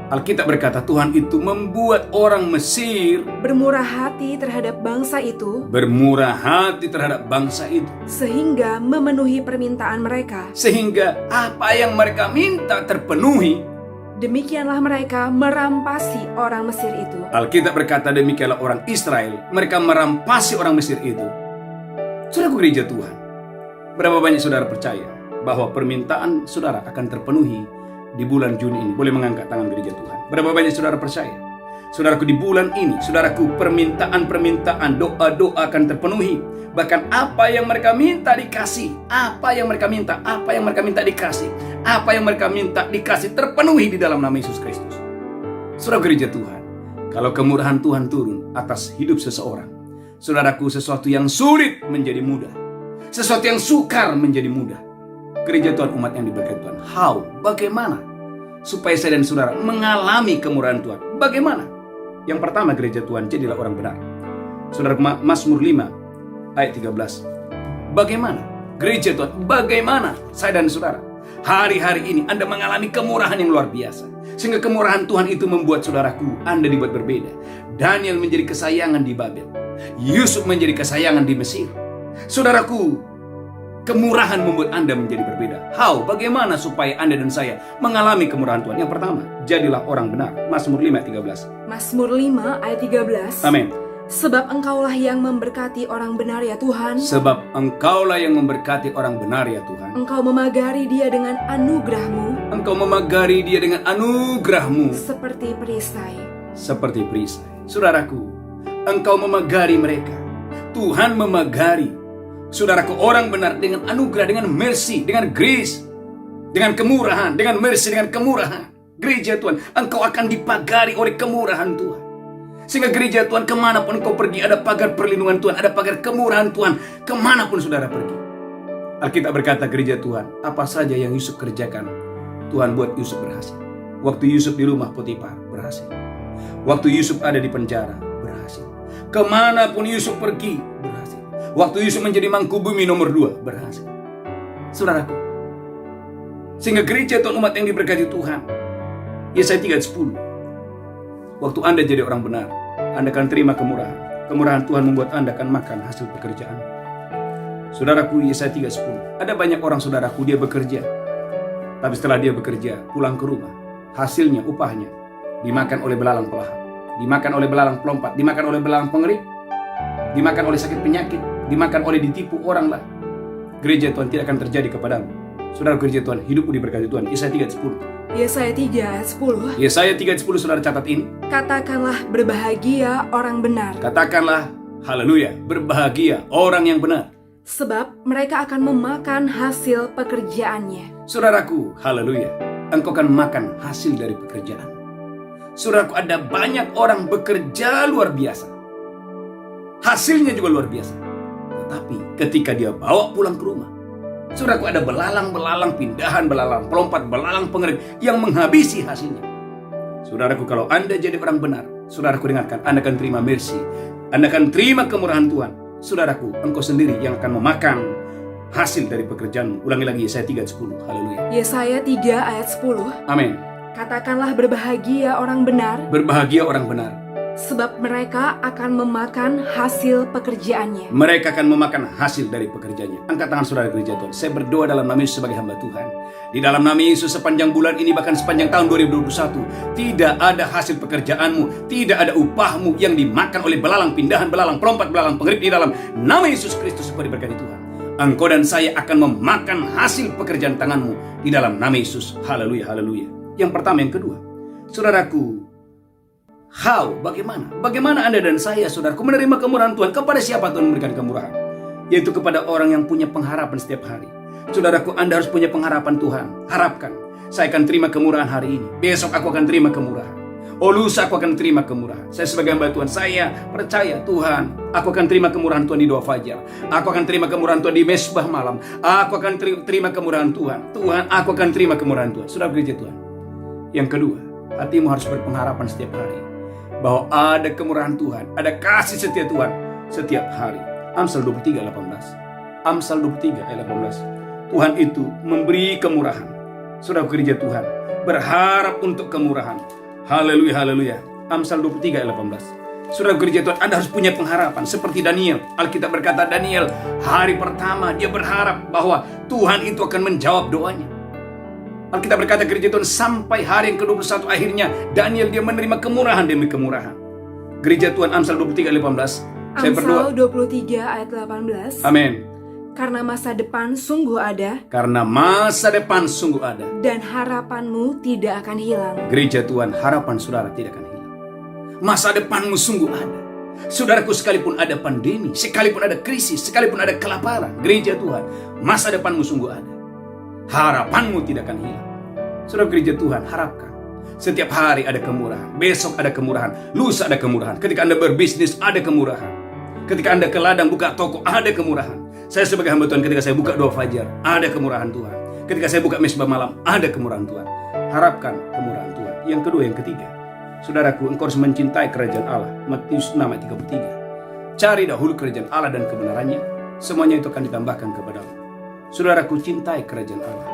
S2: Alkitab berkata Tuhan itu membuat orang Mesir
S3: bermurah hati terhadap bangsa itu.
S2: Bermurah hati terhadap bangsa itu.
S3: Sehingga memenuhi permintaan mereka.
S2: Sehingga apa yang mereka minta terpenuhi.
S3: Demikianlah mereka merampasi orang Mesir itu.
S2: Alkitab berkata demikianlah orang Israel, mereka merampasi orang Mesir itu. Saudaraku gereja Tuhan, berapa banyak saudara percaya bahwa permintaan saudara akan terpenuhi di bulan Juni ini? Boleh mengangkat tangan gereja Tuhan. Berapa banyak saudara percaya Saudaraku, di bulan ini, saudaraku, permintaan-permintaan, doa-doa akan terpenuhi. Bahkan apa yang mereka minta dikasih, apa yang mereka minta dikasih, apa yang mereka minta dikasih terpenuhi di dalam nama Yesus Kristus. Saudara gereja Tuhan, kalau kemurahan Tuhan turun atas hidup seseorang, saudaraku, sesuatu yang sulit menjadi mudah, sesuatu yang sukar menjadi mudah. Gereja Tuhan, umat yang diberkati Tuhan, bagaimana supaya saya dan saudara mengalami kemurahan Tuhan? Bagaimana? Yang pertama, gereja Tuhan, jadilah orang benar. Saudara, Mazmur 5 ayat 13. Bagaimana? Gereja Tuhan, bagaimana saya dan saudara hari-hari ini Anda mengalami kemurahan yang luar biasa, sehingga kemurahan Tuhan itu membuat saudaraku, Anda dibuat berbeda. Daniel menjadi kesayangan di Babel, Yusuf menjadi kesayangan di Mesir. Saudaraku, kemurahan membuat Anda menjadi berbeda. Bagaimana supaya Anda dan saya mengalami kemurahan Tuhan? Yang pertama, jadilah orang benar. Mazmur 5 ayat 13.
S3: Mazmur 5 ayat 13.
S2: Amin.
S3: Sebab Engkaulah yang memberkati orang benar ya Tuhan.
S2: Sebab Engkaulah yang memberkati orang benar ya Tuhan.
S3: Engkau memagari dia dengan anugerah-Mu.
S2: Engkau memagari dia dengan anugerah-Mu.
S3: Seperti perisai.
S2: Seperti perisai. Saudaraku, Engkau memagari mereka. Tuhan memagari, saudaraku, orang benar dengan anugerah, dengan mercy, dengan grace, dengan kemurahan, dengan mercy, dengan kemurahan. Gereja Tuhan, Engkau akan dipagari oleh kemurahan Tuhan. Sehingga gereja Tuhan, kemanapun engkau pergi, ada pagar perlindungan Tuhan, ada pagar kemurahan Tuhan, kemanapun saudara pergi. Alkitab berkata, gereja Tuhan, apa saja yang Yusuf kerjakan, Tuhan buat Yusuf berhasil. Waktu Yusuf di rumah Potifar, berhasil. Waktu Yusuf ada di penjara, berhasil. Kemanapun Yusuf pergi, berhasil. Waktu Yusuf menjadi mangku bumi nomor 2, berhasil. Saudaraku, sehingga gereja Tuhan, umat yang diberkati Tuhan, Yesaya 3 ayat 10. Waktu Anda jadi orang benar, Anda akan terima kemurahan. Kemurahan Tuhan membuat Anda akan makan hasil pekerjaan. Saudaraku, Yesaya 3 ayat 10. Ada banyak orang, saudaraku, dia bekerja, tapi setelah dia bekerja, pulang ke rumah, hasilnya, upahnya dimakan oleh belalang pelahap, dimakan oleh belalang pelompat, dimakan oleh belalang pengerik, dimakan oleh sakit penyakit, dimakan oleh ditipu orang lah. Gereja Tuhan, tidak akan terjadi kepadamu. Saudara gereja Tuhan, hidupmu diberkati Tuhan. Yesaya 3 ayat 10.
S3: Yesaya 3 ayat 10.
S2: Yesaya 3 ayat 10, saudara catat ini.
S3: Katakanlah berbahagia orang benar.
S2: Katakanlah haleluya, berbahagia orang yang benar,
S3: sebab mereka akan memakan hasil pekerjaannya.
S2: Saudaraku, haleluya, engkau akan makan hasil dari pekerjaan. Saudaraku, ada banyak orang bekerja luar biasa, hasilnya juga luar biasa, tetapi ketika dia bawa pulang ke rumah, saudaraku, ada belalang-belalang pindahan, belalang pelompat, belalang pengerik yang menghabisi hasilnya. Saudaraku, kalau Anda jadi orang benar, saudaraku, dengarkan, Anda akan terima mercy, Anda akan terima kemurahan Tuhan. Saudaraku, engkau sendiri yang akan memakan hasil dari pekerjaanmu. Ulangi lagi, Yesaya 3 ayat 10. Haleluya.
S3: Yesaya 3 ayat 10.
S2: Amin.
S3: Katakanlah berbahagia orang benar,
S2: Berbahagia orang benar,
S3: sebab mereka akan memakan hasil pekerjaannya.
S2: mereka akan memakan hasil dari pekerjaannya. Angkat tangan saudara gereja Tuhan. Saya berdoa dalam nama Yesus sebagai hamba Tuhan. Di dalam nama Yesus, sepanjang bulan ini, bahkan sepanjang tahun 2021, tidak ada hasil pekerjaanmu, tidak ada upahmu yang dimakan oleh belalang pindahan, belalang pelompat, belalang pengerik. Di dalam nama Yesus Kristus, seperti berkati Tuhan, engkau dan saya akan memakan hasil pekerjaan tanganmu di dalam nama Yesus. Haleluya, haleluya. Yang pertama, yang kedua, saudaraku, bagaimana? Bagaimana Anda dan saya, saudaraku, menerima kemurahan Tuhan? Kepada siapa Tuhan memberikan kemurahan? Yaitu kepada orang yang punya pengharapan setiap hari. Saudaraku, Anda harus punya pengharapan Tuhan. Harapkan, saya akan terima kemurahan hari ini. Besok aku akan terima kemurahan. Lusa aku akan terima kemurahan. Saya sebagai hamba Tuhan, saya percaya Tuhan, aku akan terima kemurahan Tuhan di doa fajar. Aku akan terima kemurahan Tuhan di mesbah malam. Aku akan terima kemurahan Tuhan. Tuhan, aku akan terima kemurahan Tuhan. Saudara gereja Tuhan. Yang kedua, hatimu harus berpengharapan setiap hari bahwa ada kemurahan Tuhan, ada kasih setia Tuhan setiap hari. Amsal 23 ayat 18. Amsal 23 ayat 18. Tuhan itu memberi kemurahan. Saudara gereja Tuhan, berharap untuk kemurahan. Haleluya, haleluya. Amsal 23 ayat 18. Saudara gereja Tuhan, Anda harus punya pengharapan seperti Daniel. Alkitab berkata, Daniel hari pertama dia berharap bahwa Tuhan itu akan menjawab doanya. Alkitab berkata, gereja Tuhan, sampai hari yang ke-21 akhirnya Daniel dia menerima kemurahan demi kemurahan. Gereja Tuhan, Amsal 23 ayat 18. Saya berdoa.
S3: Amsal 23 ayat 18.
S2: Amin.
S3: Karena masa depan sungguh ada,
S2: Karena masa depan sungguh ada,
S3: dan harapanmu tidak akan hilang.
S2: gereja Tuhan, harapan saudara tidak akan hilang. Masa depanmu sungguh ada. Saudaraku, sekalipun ada pandemi, sekalipun ada krisis, sekalipun ada kelaparan, gereja Tuhan, masa depanmu sungguh ada. Harapanmu tidak akan hilang. Saudara, gereja Tuhan, harapkan. Setiap hari ada kemurahan, besok ada kemurahan, lusa ada kemurahan. Ketika Anda berbisnis, ada kemurahan. Ketika Anda ke ladang buka toko, ada kemurahan. Saya sebagai hamba Tuhan, ketika saya buka doa fajar, ada kemurahan Tuhan. Ketika saya buka mesbah malam, ada kemurahan Tuhan. Harapkan kemurahan Tuhan. Yang kedua, yang ketiga, saudaraku, engkau harus mencintai kerajaan Allah. Matius 6 ayat 33. Cari dahulu kerajaan Allah dan kebenarannya, semuanya itu akan ditambahkan kepadamu. Saudaraku, cintai kerajaan Allah.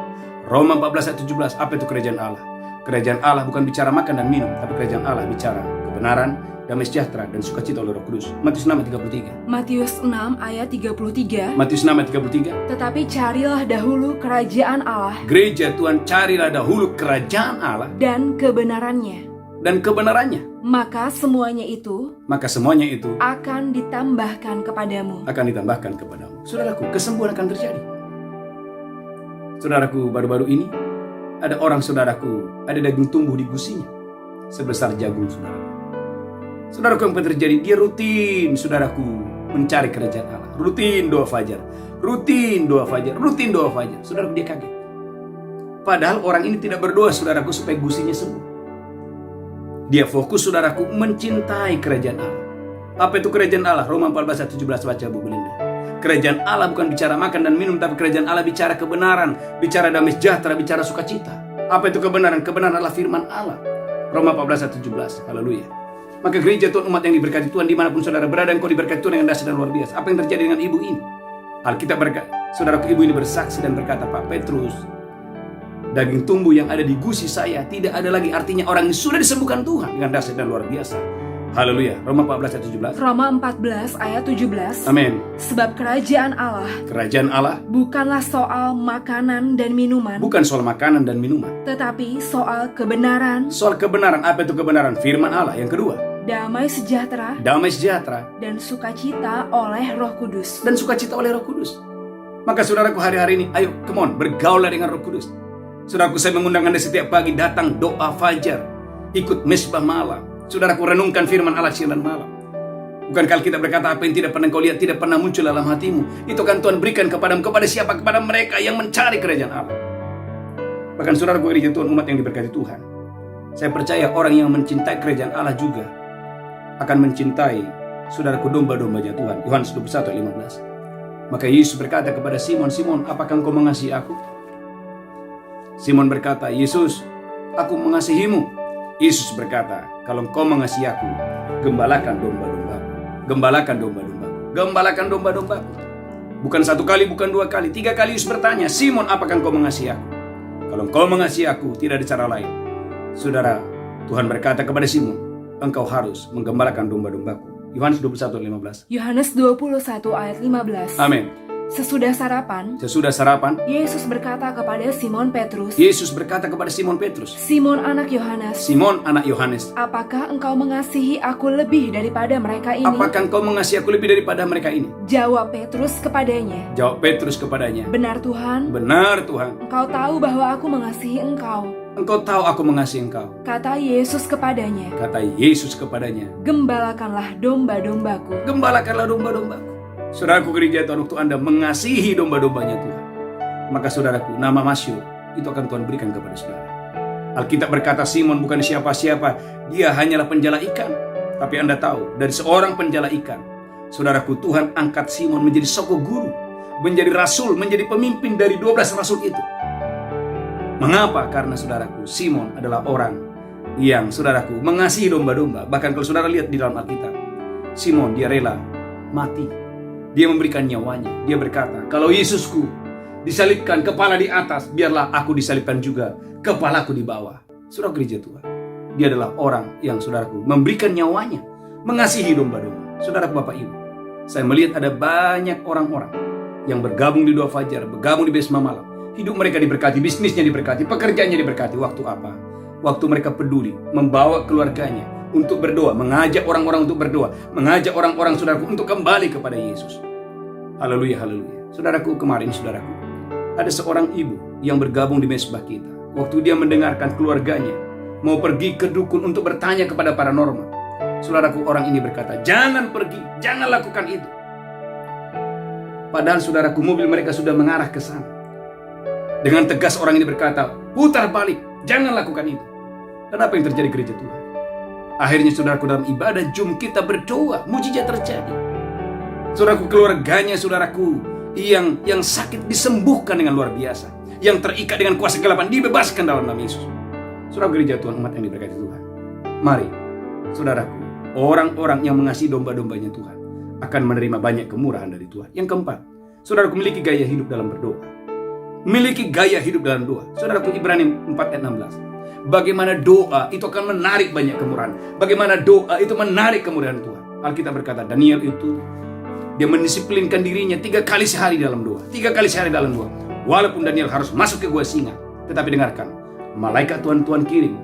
S2: Roma 14 ayat 17, apa itu kerajaan Allah? Kerajaan Allah bukan bicara makan dan minum, tapi kerajaan Allah bicara kebenaran, damai sejahtera, dan sukacita oleh Roh Kudus. Matius 6 ayat 33.
S3: Matius 6 ayat 33.
S2: Matius 6 ayat 33.
S3: Tetapi carilah dahulu kerajaan Allah
S2: Gereja Tuhan, carilah dahulu kerajaan Allah
S3: dan kebenarannya.
S2: dan kebenarannya.
S3: Maka semuanya itu
S2: Maka semuanya itu
S3: akan ditambahkan kepadamu.
S2: akan ditambahkan kepadamu. Saudaraku, kesembuhan akan terjadi. Saudaraku, baru-baru ini ada orang saudaraku, ada daging tumbuh di gusinya sebesar jagung, saudaraku. Saudaraku, yang terjadi, dia rutin, saudaraku, mencari kerajaan Allah. Rutin doa fajar, rutin doa fajar, rutin doa fajar. Saudaraku, dia kaget. Padahal orang ini tidak berdoa, saudaraku, supaya gusinya sembuh. Dia fokus, saudaraku, mencintai kerajaan Allah. Apa itu kerajaan Allah? Roma 14 ayat 17, baca Bu Belinda. Kerajaan Allah bukan bicara makan dan minum, tapi kerajaan Allah bicara kebenaran, bicara damai sejahtera, bicara sukacita. Apa itu kebenaran? Kebenaran adalah firman Allah. Roma 14 ayat 17. Haleluya. Maka gereja Tuhan, umat yang diberkati Tuhan, dimanapun saudara berada, engkau diberkati Tuhan dengan dahsyat dan luar biasa. Apa yang terjadi dengan ibu ini? Alkitab berkata, saudaraku, ibu ini bersaksi dan berkata, Pak Petrus, daging tumbuh yang ada di gusi saya tidak ada lagi. Artinya orang ini sudah disembuhkan Tuhan dengan dahsyat dan luar biasa. Haleluya. Roma 14 ayat 17.
S3: Roma 14 ayat 17.
S2: Amin.
S3: Sebab kerajaan Allah bukanlah soal makanan dan minuman,
S2: bukan soal makanan dan minuman,
S3: tetapi soal kebenaran,
S2: soal kebenaran. Apa itu kebenaran? Firman Allah. Yang kedua,
S3: damai sejahtera,
S2: dan
S3: sukacita oleh Roh Kudus.
S2: oleh Roh Kudus. Maka saudaraku, hari-hari ini, ayo, come on, bergaullah dengan Roh Kudus. Saudaraku, saya mengundang Anda setiap pagi datang doa fajar, ikut mesbah malam. Saudaraku, renungkan firman Allah siang dan malam. Bukankah kita berkata, apa yang tidak pernah kau lihat tidak pernah muncul dalam hatimu, itu kan Tuhan berikan kepadamu. Kepada siapa? Kepada mereka yang mencari kerajaan Allah. Bahkan saudaraku, gereja Tuhan, umat yang diberkati Tuhan, saya percaya orang yang mencintai kerajaan Allah juga akan mencintai, saudaraku, domba-dombanya Tuhan. Yohanes 21 ayat 15. Maka Yesus berkata kepada Simon, Simon, apakah engkau mengasihi aku? Simon berkata, Yesus, aku mengasihimu. Yesus berkata, kalau engkau mengasihi aku, gembalakan domba-dombaku. Gembalakan domba-dombaku. Gembalakan domba-dombaku. Bukan satu kali, bukan dua kali, 3 kali Yesus bertanya, Simon, apakah engkau mengasihi aku? Kalau engkau mengasihi aku, tidak ada cara lain. Saudara, Tuhan berkata kepada Simon, engkau harus menggembalakan domba-dombaku. Yohanes 21 ayat 15.
S3: Yohanes 21 ayat 15.
S2: Amin.
S3: Sesudah sarapan, Yesus berkata kepada Simon Petrus, Simon anak Yohanes, apakah engkau mengasihi aku lebih daripada mereka ini? Jawab Petrus kepadanya, Benar Tuhan, engkau tahu bahwa aku mengasihi engkau. Kata Yesus kepadanya, Gembalakanlah domba-dombaku.
S2: Saudaraku, gereja Tuhan, waktu Anda mengasihi domba-dombanya Tuhan, maka saudaraku, nama masyhur itu akan Tuhan berikan kepada saudara. Alkitab berkata, Simon bukan siapa-siapa, dia hanyalah penjala ikan. Tapi Anda tahu, dari seorang penjala ikan, saudaraku, Tuhan angkat Simon menjadi soko guru, menjadi rasul, menjadi pemimpin dari 12 rasul itu. Mengapa? Karena saudaraku, Simon adalah orang yang, saudaraku, mengasihi domba-domba. Bahkan kalau saudara lihat di dalam Alkitab, Simon, dia rela mati. Dia memberikan nyawanya. Dia berkata, kalau Yesusku disalibkan kepala di atas, biarlah aku disalibkan juga kepalaku di bawah. Saudara gereja Tuhan, dia adalah orang yang, saudaraku, memberikan nyawanya, mengasihi domba-domba. Saudara Bapak Ibu, saya melihat ada banyak orang-orang yang bergabung di doa fajar, bergabung di besma malam. Hidup mereka diberkati, bisnisnya diberkati, pekerjaannya diberkati. Waktu apa? Waktu mereka peduli membawa keluarganya untuk berdoa, mengajak orang-orang untuk berdoa, mengajak orang-orang, saudaraku, untuk kembali kepada Yesus. Haleluya, haleluya. Saudaraku, kemarin, saudaraku, ada seorang ibu yang bergabung di mesbah kita. Waktu dia mendengarkan keluarganya mau pergi ke dukun untuk bertanya kepada paranormal, Saudaraku, orang ini berkata, jangan pergi, jangan lakukan itu. Padahal saudaraku, mobil mereka sudah mengarah ke sana. Dengan tegas orang ini berkata, putar balik, jangan lakukan itu. Dan apa yang terjadi gereja Tuhan? Akhirnya saudaraku, dalam ibadah Jum kita berdoa, mujizat terjadi. Saudaraku, keluarganya saudaraku yang sakit disembuhkan dengan luar biasa. Yang terikat dengan kuasa kegelapan dibebaskan dalam nama Yesus. Saudara gereja Tuhan, umat yang diberkati Tuhan. Mari, saudaraku, orang-orang yang mengasihi domba-dombanya Tuhan akan menerima banyak kemurahan dari Tuhan. Yang keempat, saudaraku, miliki gaya hidup dalam berdoa. Miliki gaya hidup dalam doa. Saudaraku, Ibrani 4 ayat 16. Bagaimana doa itu akan menarik banyak kemurahan. Bagaimana doa itu menarik kemurahan Tuhan. Alkitab berkata, Daniel itu dia mendisiplinkan dirinya 3 kali sehari dalam doa. 3 kali sehari dalam doa. Walaupun Daniel harus masuk ke gua singa. Tetapi dengarkan, malaikat Tuhan kirim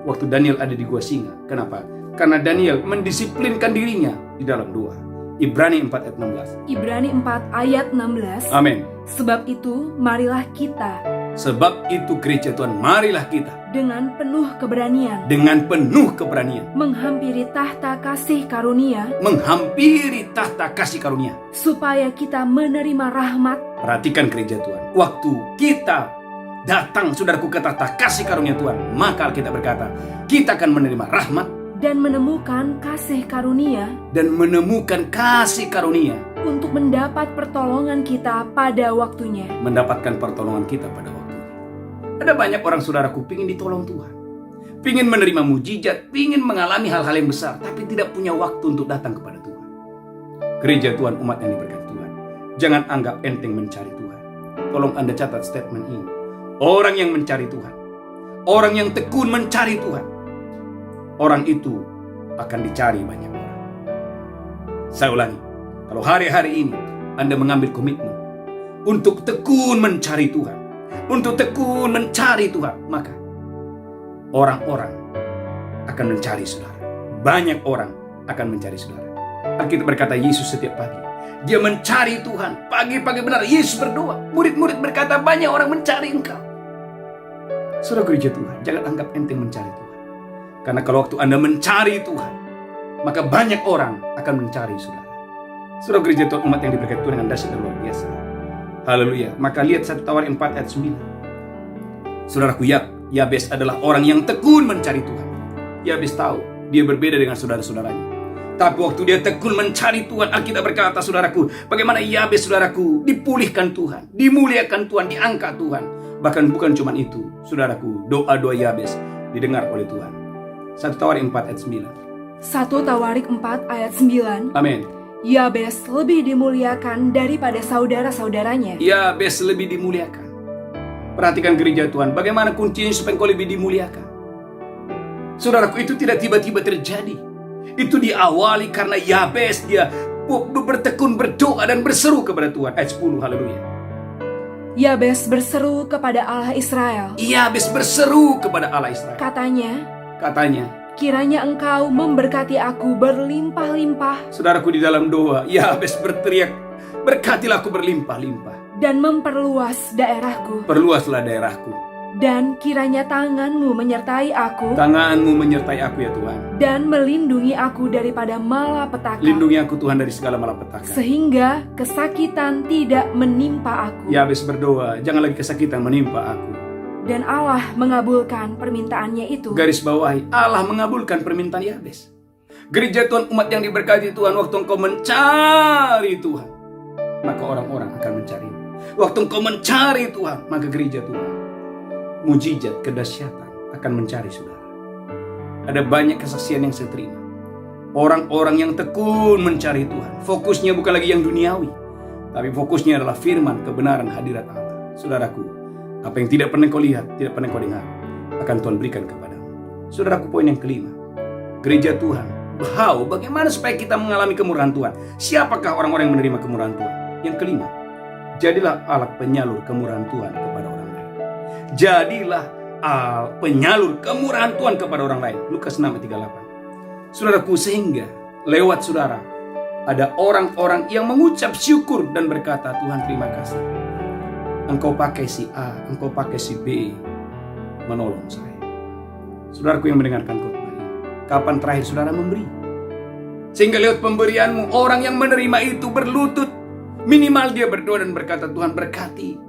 S2: waktu Daniel ada di gua singa. Kenapa? Karena Daniel mendisiplinkan dirinya di dalam doa. Ibrani 4 ayat 16.
S3: Ibrani 4 ayat 16.
S2: Amin.
S3: Sebab itu marilah kita.
S2: Sebab itu gereja Tuhan, marilah kita
S3: dengan penuh keberanian.
S2: Dengan penuh keberanian.
S3: Menghampiri tahta kasih karunia.
S2: Menghampiri tahta kasih karunia.
S3: Supaya kita menerima rahmat.
S2: Perhatikan gereja Tuhan. Waktu kita datang, saudaraku, ke tahta kasih karunia Tuhan, maka Alkitab berkata, kita akan menerima rahmat.
S3: Dan menemukan kasih karunia.
S2: Dan menemukan kasih karunia.
S3: Untuk mendapat pertolongan kita pada waktunya.
S2: Mendapatkan pertolongan kita pada waktunya. Ada banyak orang saudaraku pingin ditolong Tuhan. Pingin menerima mujizat, pingin mengalami hal-hal yang besar, tapi tidak punya waktu untuk datang kepada Tuhan. Gereja Tuhan, umat yang diberkati Tuhan, jangan anggap enteng mencari Tuhan. Tolong Anda catat statement ini. Orang yang mencari Tuhan, orang yang tekun mencari Tuhan, orang itu akan dicari banyak orang. Saya ulangi, kalau hari-hari ini Anda mengambil komitmen untuk tekun mencari Tuhan, untuk tekun mencari Tuhan, maka orang-orang akan mencari saudara. Banyak orang akan mencari saudara. Alkitab berkata Yesus setiap pagi dia mencari Tuhan. Pagi-pagi benar Yesus berdoa. Murid-murid berkata, banyak orang mencari Engkau. Saudara gereja Tuhan, jangan anggap enteng mencari Tuhan. Karena kalau waktu Anda mencari Tuhan, maka banyak orang akan mencari saudara. Saudara gereja Tuhan, umat yang diberkati Tuhan dengan dahsyat dan luar biasa. Haleluya. Maka lihat 1 Tawarik 4 ayat 9. Saudaraku, Yabes adalah orang yang tekun mencari Tuhan. Yabes tahu dia berbeda dengan saudara-saudaranya. Tapi waktu dia tekun mencari Tuhan, Alkitab berkata, saudaraku, bagaimana Yabes, saudaraku, dipulihkan Tuhan, dimuliakan Tuhan, diangkat Tuhan. Bahkan bukan cuma itu, saudaraku, doa-doa Yabes didengar oleh Tuhan. 1 Tawarik 4 ayat 9.
S3: 1 Tawarik 4 ayat 9.
S2: Amin.
S3: Yabes lebih dimuliakan daripada saudara-saudaranya.
S2: Yabes lebih dimuliakan. Perhatikan gereja Tuhan, bagaimana kuncinya supaya engkau lebih dimuliakan. Saudaraku, itu tidak tiba-tiba terjadi. Itu diawali karena Yabes dia bertekun berdoa dan berseru kepada Tuhan. Ayat 10, haleluya.
S3: Yabes berseru kepada Allah Israel.
S2: Yabes berseru kepada Allah Israel. Katanya,
S3: kiranya engkau memberkati aku berlimpah-limpah.
S2: Saudaraku, di dalam doa Yabes berteriak, berkatilah aku berlimpah-limpah.
S3: Dan memperluas daerahku.
S2: Perluaslah daerahku.
S3: Dan kiranya tanganmu menyertai aku.
S2: Tanganmu menyertai aku ya Tuhan.
S3: Dan melindungi aku daripada malapetaka.
S2: Lindungi aku Tuhan dari segala malapetaka.
S3: Sehingga kesakitan tidak menimpa aku.
S2: Yabes berdoa, jangan lagi kesakitan menimpa aku.
S3: Dan Allah mengabulkan permintaannya itu.
S2: Garis bawahi, Allah mengabulkan permintaan Yabes. Gereja Tuhan, umat yang diberkati Tuhan, waktu engkau mencari Tuhan, maka orang-orang akan mencari. Waktu engkau mencari Tuhan, maka gereja Tuhan, mujizat, kedahsyatan akan mencari saudara. Ada banyak kesaksian yang saya terima. Orang-orang yang tekun mencari Tuhan. Fokusnya bukan lagi yang duniawi, tapi fokusnya adalah firman, kebenaran, hadirat Allah. Saudaraku, apa yang tidak pernah kau lihat, tidak pernah kau dengar, akan Tuhan berikan kepadamu. Saudaraku, poin yang kelima. Gereja Tuhan, bagaimana supaya kita mengalami kemurahan Tuhan? Siapakah orang-orang yang menerima kemurahan Tuhan? Yang kelima, jadilah alat penyalur kemurahan Tuhan kepada orang lain. Jadilah penyalur kemurahan Tuhan kepada orang lain. Lukas 6 ayat 38. Saudaraku, sehingga lewat saudara ada orang-orang yang mengucap syukur dan berkata, Tuhan terima kasih. Engkau pakai si A, engkau pakai si B menolong saya. Saudaraku yang mendengarkan khotbah ini, kapan terakhir saudara memberi? Sehingga lewat pemberianmu, orang yang menerima itu berlutut. Minimal dia berdoa dan berkata, Tuhan berkati.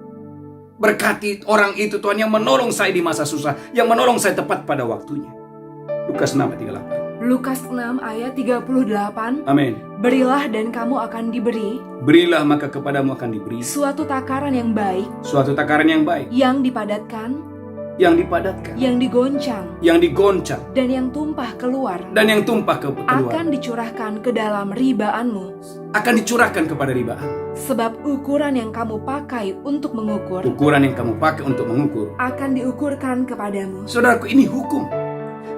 S2: Berkati orang itu Tuhan yang menolong saya di masa susah. Yang menolong saya tepat pada waktunya. Lukas 6 ayat 38.
S3: Lukas 6 ayat 38.
S2: Amin.
S3: Berilah dan kamu akan diberi.
S2: Berilah maka kepadamu akan diberi.
S3: Suatu takaran yang baik.
S2: Suatu takaran yang baik.
S3: Yang dipadatkan.
S2: Yang dipadatkan.
S3: Yang digoncang.
S2: Yang digoncang.
S3: Dan yang tumpah keluar.
S2: Dan yang tumpah keluar.
S3: Akan dicurahkan ke dalam ribaanmu.
S2: Akan dicurahkan kepada ribaan.
S3: Sebab ukuran yang kamu pakai untuk mengukur.
S2: Ukuran yang kamu pakai untuk mengukur.
S3: Akan diukurkan kepadamu.
S2: Saudaraku, ini hukum.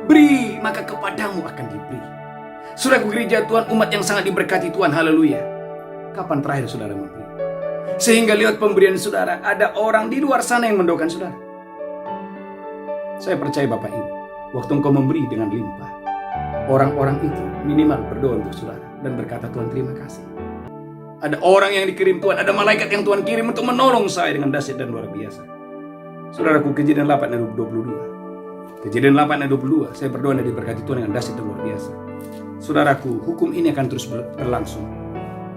S2: Beri, maka kepadamu akan diberi. Saudaraku, gereja Tuhan, umat yang sangat diberkati Tuhan, haleluya. Kapan terakhir saudara memberi? Sehingga lewat pemberian saudara, ada orang di luar sana yang mendoakan saudara. Saya percaya Bapak Ibu, waktu engkau memberi dengan limpah, orang-orang itu minimal berdoa untuk saudara dan berkata, Tuhan terima kasih. Ada orang yang dikirim Tuhan, ada malaikat yang Tuhan kirim untuk menolong saya dengan dahsyat dan luar biasa. Saudaraku, Kejadian 8 ayat 22. Kejadian 8 ayat 22, saya berdoa dan diberkati Tuhan dengan dahsyat dan luar biasa. Saudaraku, hukum ini akan terus berlangsung.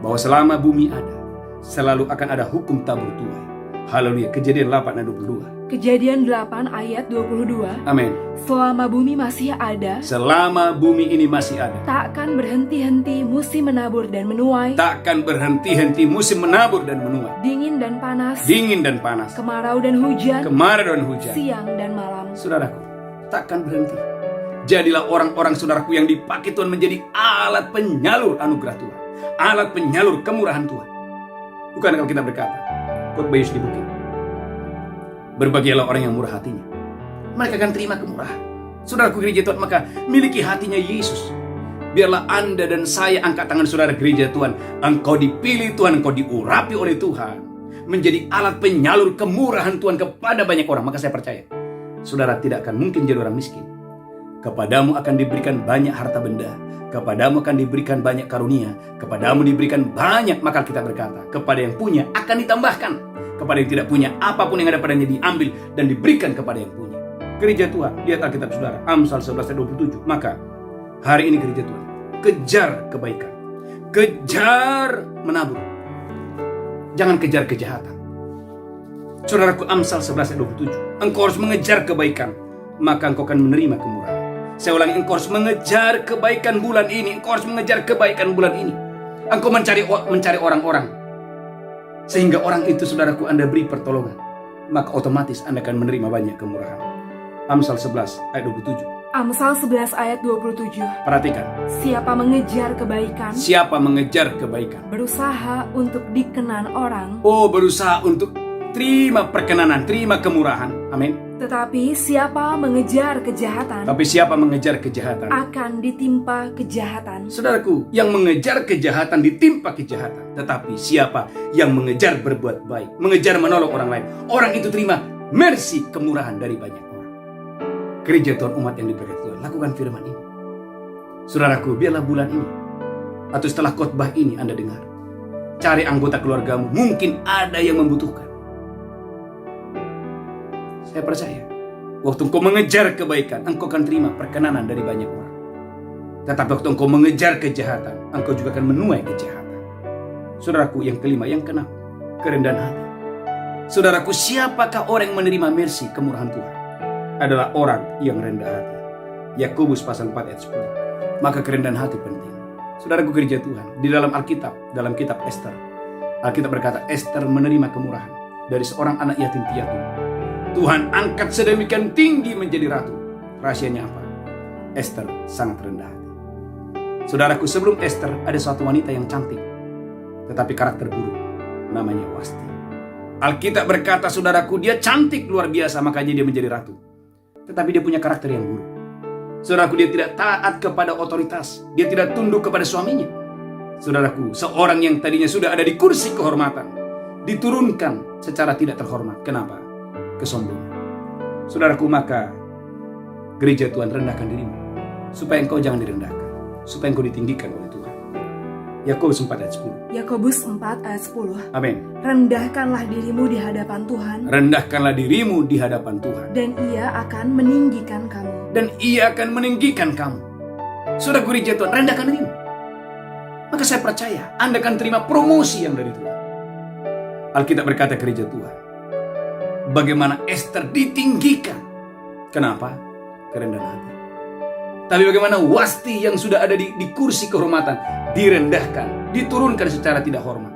S2: Bahwa selama bumi ada, selalu akan ada hukum tabur tuai. Haleluya. Kejadian 8 ayat 22.
S3: Kejadian 8 ayat 22.
S2: Amin.
S3: Selama bumi masih ada,
S2: selama bumi ini masih ada,
S3: takkan berhenti-henti musim menabur dan menuai.
S2: Takkan berhenti-henti musim menabur dan menuai.
S3: Dingin dan panas.
S2: Dingin dan panas.
S3: Kemarau dan hujan.
S2: Kemarau dan hujan.
S3: Siang dan malam.
S2: Saudaraku, takkan berhenti. Jadilah orang-orang saudaraku yang dipakai Tuhan menjadi alat penyalur anugerah Tuhan. Alat penyalur kemurahan Tuhan. Bukan kalau kita berkata, khotbah Yesus di bukit, berbahagialah orang yang murah hatinya, mereka akan terima kemurahan. Saudaraku gereja Tuhan, maka miliki hatinya Yesus. Biarlah Anda dan saya angkat tangan saudara gereja Tuhan. Engkau dipilih Tuhan, engkau diurapi oleh Tuhan, menjadi alat penyalur kemurahan Tuhan kepada banyak orang. Maka saya percaya, saudara tidak akan mungkin jadi orang miskin. Kepadamu akan diberikan banyak harta benda, kepadamu akan diberikan banyak karunia, kepadamu diberikan banyak. Maka kita berkata, kepada yang punya akan ditambahkan, kepada yang tidak punya, apapun yang ada padanya diambil dan diberikan kepada yang punya. Gereja Tuhan, lihat Alkitab saudara, Amsal 11 ayat 27. Maka hari ini gereja Tuhan, kejar kebaikan, kejar menabur, jangan kejar kejahatan. Saudaraku, Amsal 11 ayat 27. Engkau harus mengejar kebaikan, maka engkau akan menerima kemurahan. Saya ulangi, engkau harus mengejar kebaikan bulan ini. Engkau harus mengejar kebaikan bulan ini. Engkau mencari orang-orang, sehingga orang itu saudaraku Anda beri pertolongan, maka otomatis Anda akan menerima banyak kemurahan. Amsal 11 ayat 27.
S3: Amsal 11 ayat 27.
S2: Perhatikan.
S3: Siapa mengejar kebaikan,
S2: siapa mengejar kebaikan,
S3: berusaha untuk dikenan orang.
S2: Oh, berusaha untuk terima perkenanan, terima kemurahan. Amin.
S3: Tetapi siapa mengejar kejahatan,
S2: akan
S3: ditimpa kejahatan.
S2: Saudaraku, yang mengejar kejahatan ditimpa kejahatan. Tetapi siapa yang mengejar berbuat baik, mengejar menolong orang lain, orang itu terima mercy, kemurahan dari banyak orang. Gereja Tuhan, umat yang diberkati Tuhan, lakukan firman ini. Saudaraku, biarlah bulan ini atau setelah khotbah ini Anda dengar, cari anggota keluargamu, mungkin ada yang membutuhkan. Saya percaya, waktu engkau mengejar kebaikan, engkau akan terima perkenanan dari banyak orang. Tetapi waktu engkau mengejar kejahatan, engkau juga akan menuai kejahatan. Saudaraku, yang kelima, yang keenam, kerendahan hati. Saudaraku, siapakah orang yang menerima mercy, kemurahan Tuhan? Adalah orang yang rendah hati. Yakobus pasal 4 ayat 10. Maka kerendahan hati penting. Saudaraku gereja Tuhan, di dalam Alkitab, dalam kitab Esther, Alkitab berkata, Esther menerima kemurahan dari seorang anak yatim piatu. Tuhan angkat sedemikian tinggi menjadi ratu. Rahasianya apa? Esther sangat rendah hati. Saudaraku, sebelum Esther ada suatu wanita yang cantik, tetapi karakter buruk, namanya Wasti. Alkitab berkata, saudaraku, dia cantik luar biasa, makanya dia menjadi ratu. Tetapi dia punya karakter yang buruk. Saudaraku, dia tidak taat kepada otoritas, dia tidak tunduk kepada suaminya. Saudaraku, seorang yang tadinya sudah ada di kursi kehormatan, diturunkan secara tidak terhormat. Kenapa? Kesombongan. Saudaraku, maka gereja Tuhan, rendahkan dirimu supaya engkau jangan direndahkan, supaya engkau ditinggikan oleh Tuhan. Yakobus 4 ayat 10.
S3: Yakobus 4 ayat 10.
S2: Amin.
S3: Rendahkanlah dirimu di hadapan Tuhan.
S2: Rendahkanlah dirimu di hadapan Tuhan.
S3: Dan Ia akan meninggikan kamu.
S2: Dan Ia akan meninggikan kamu. Saudara gereja Tuhan, rendahkan dirimu. maka saya percaya Anda akan terima promosi yang dari Tuhan. Alkitab berkata gereja Tuhan, bagaimana Esther ditinggikan. Kenapa? Kerendahan hati. Tapi bagaimana Wasti yang sudah ada di kursi kehormatan direndahkan, diturunkan secara tidak hormat.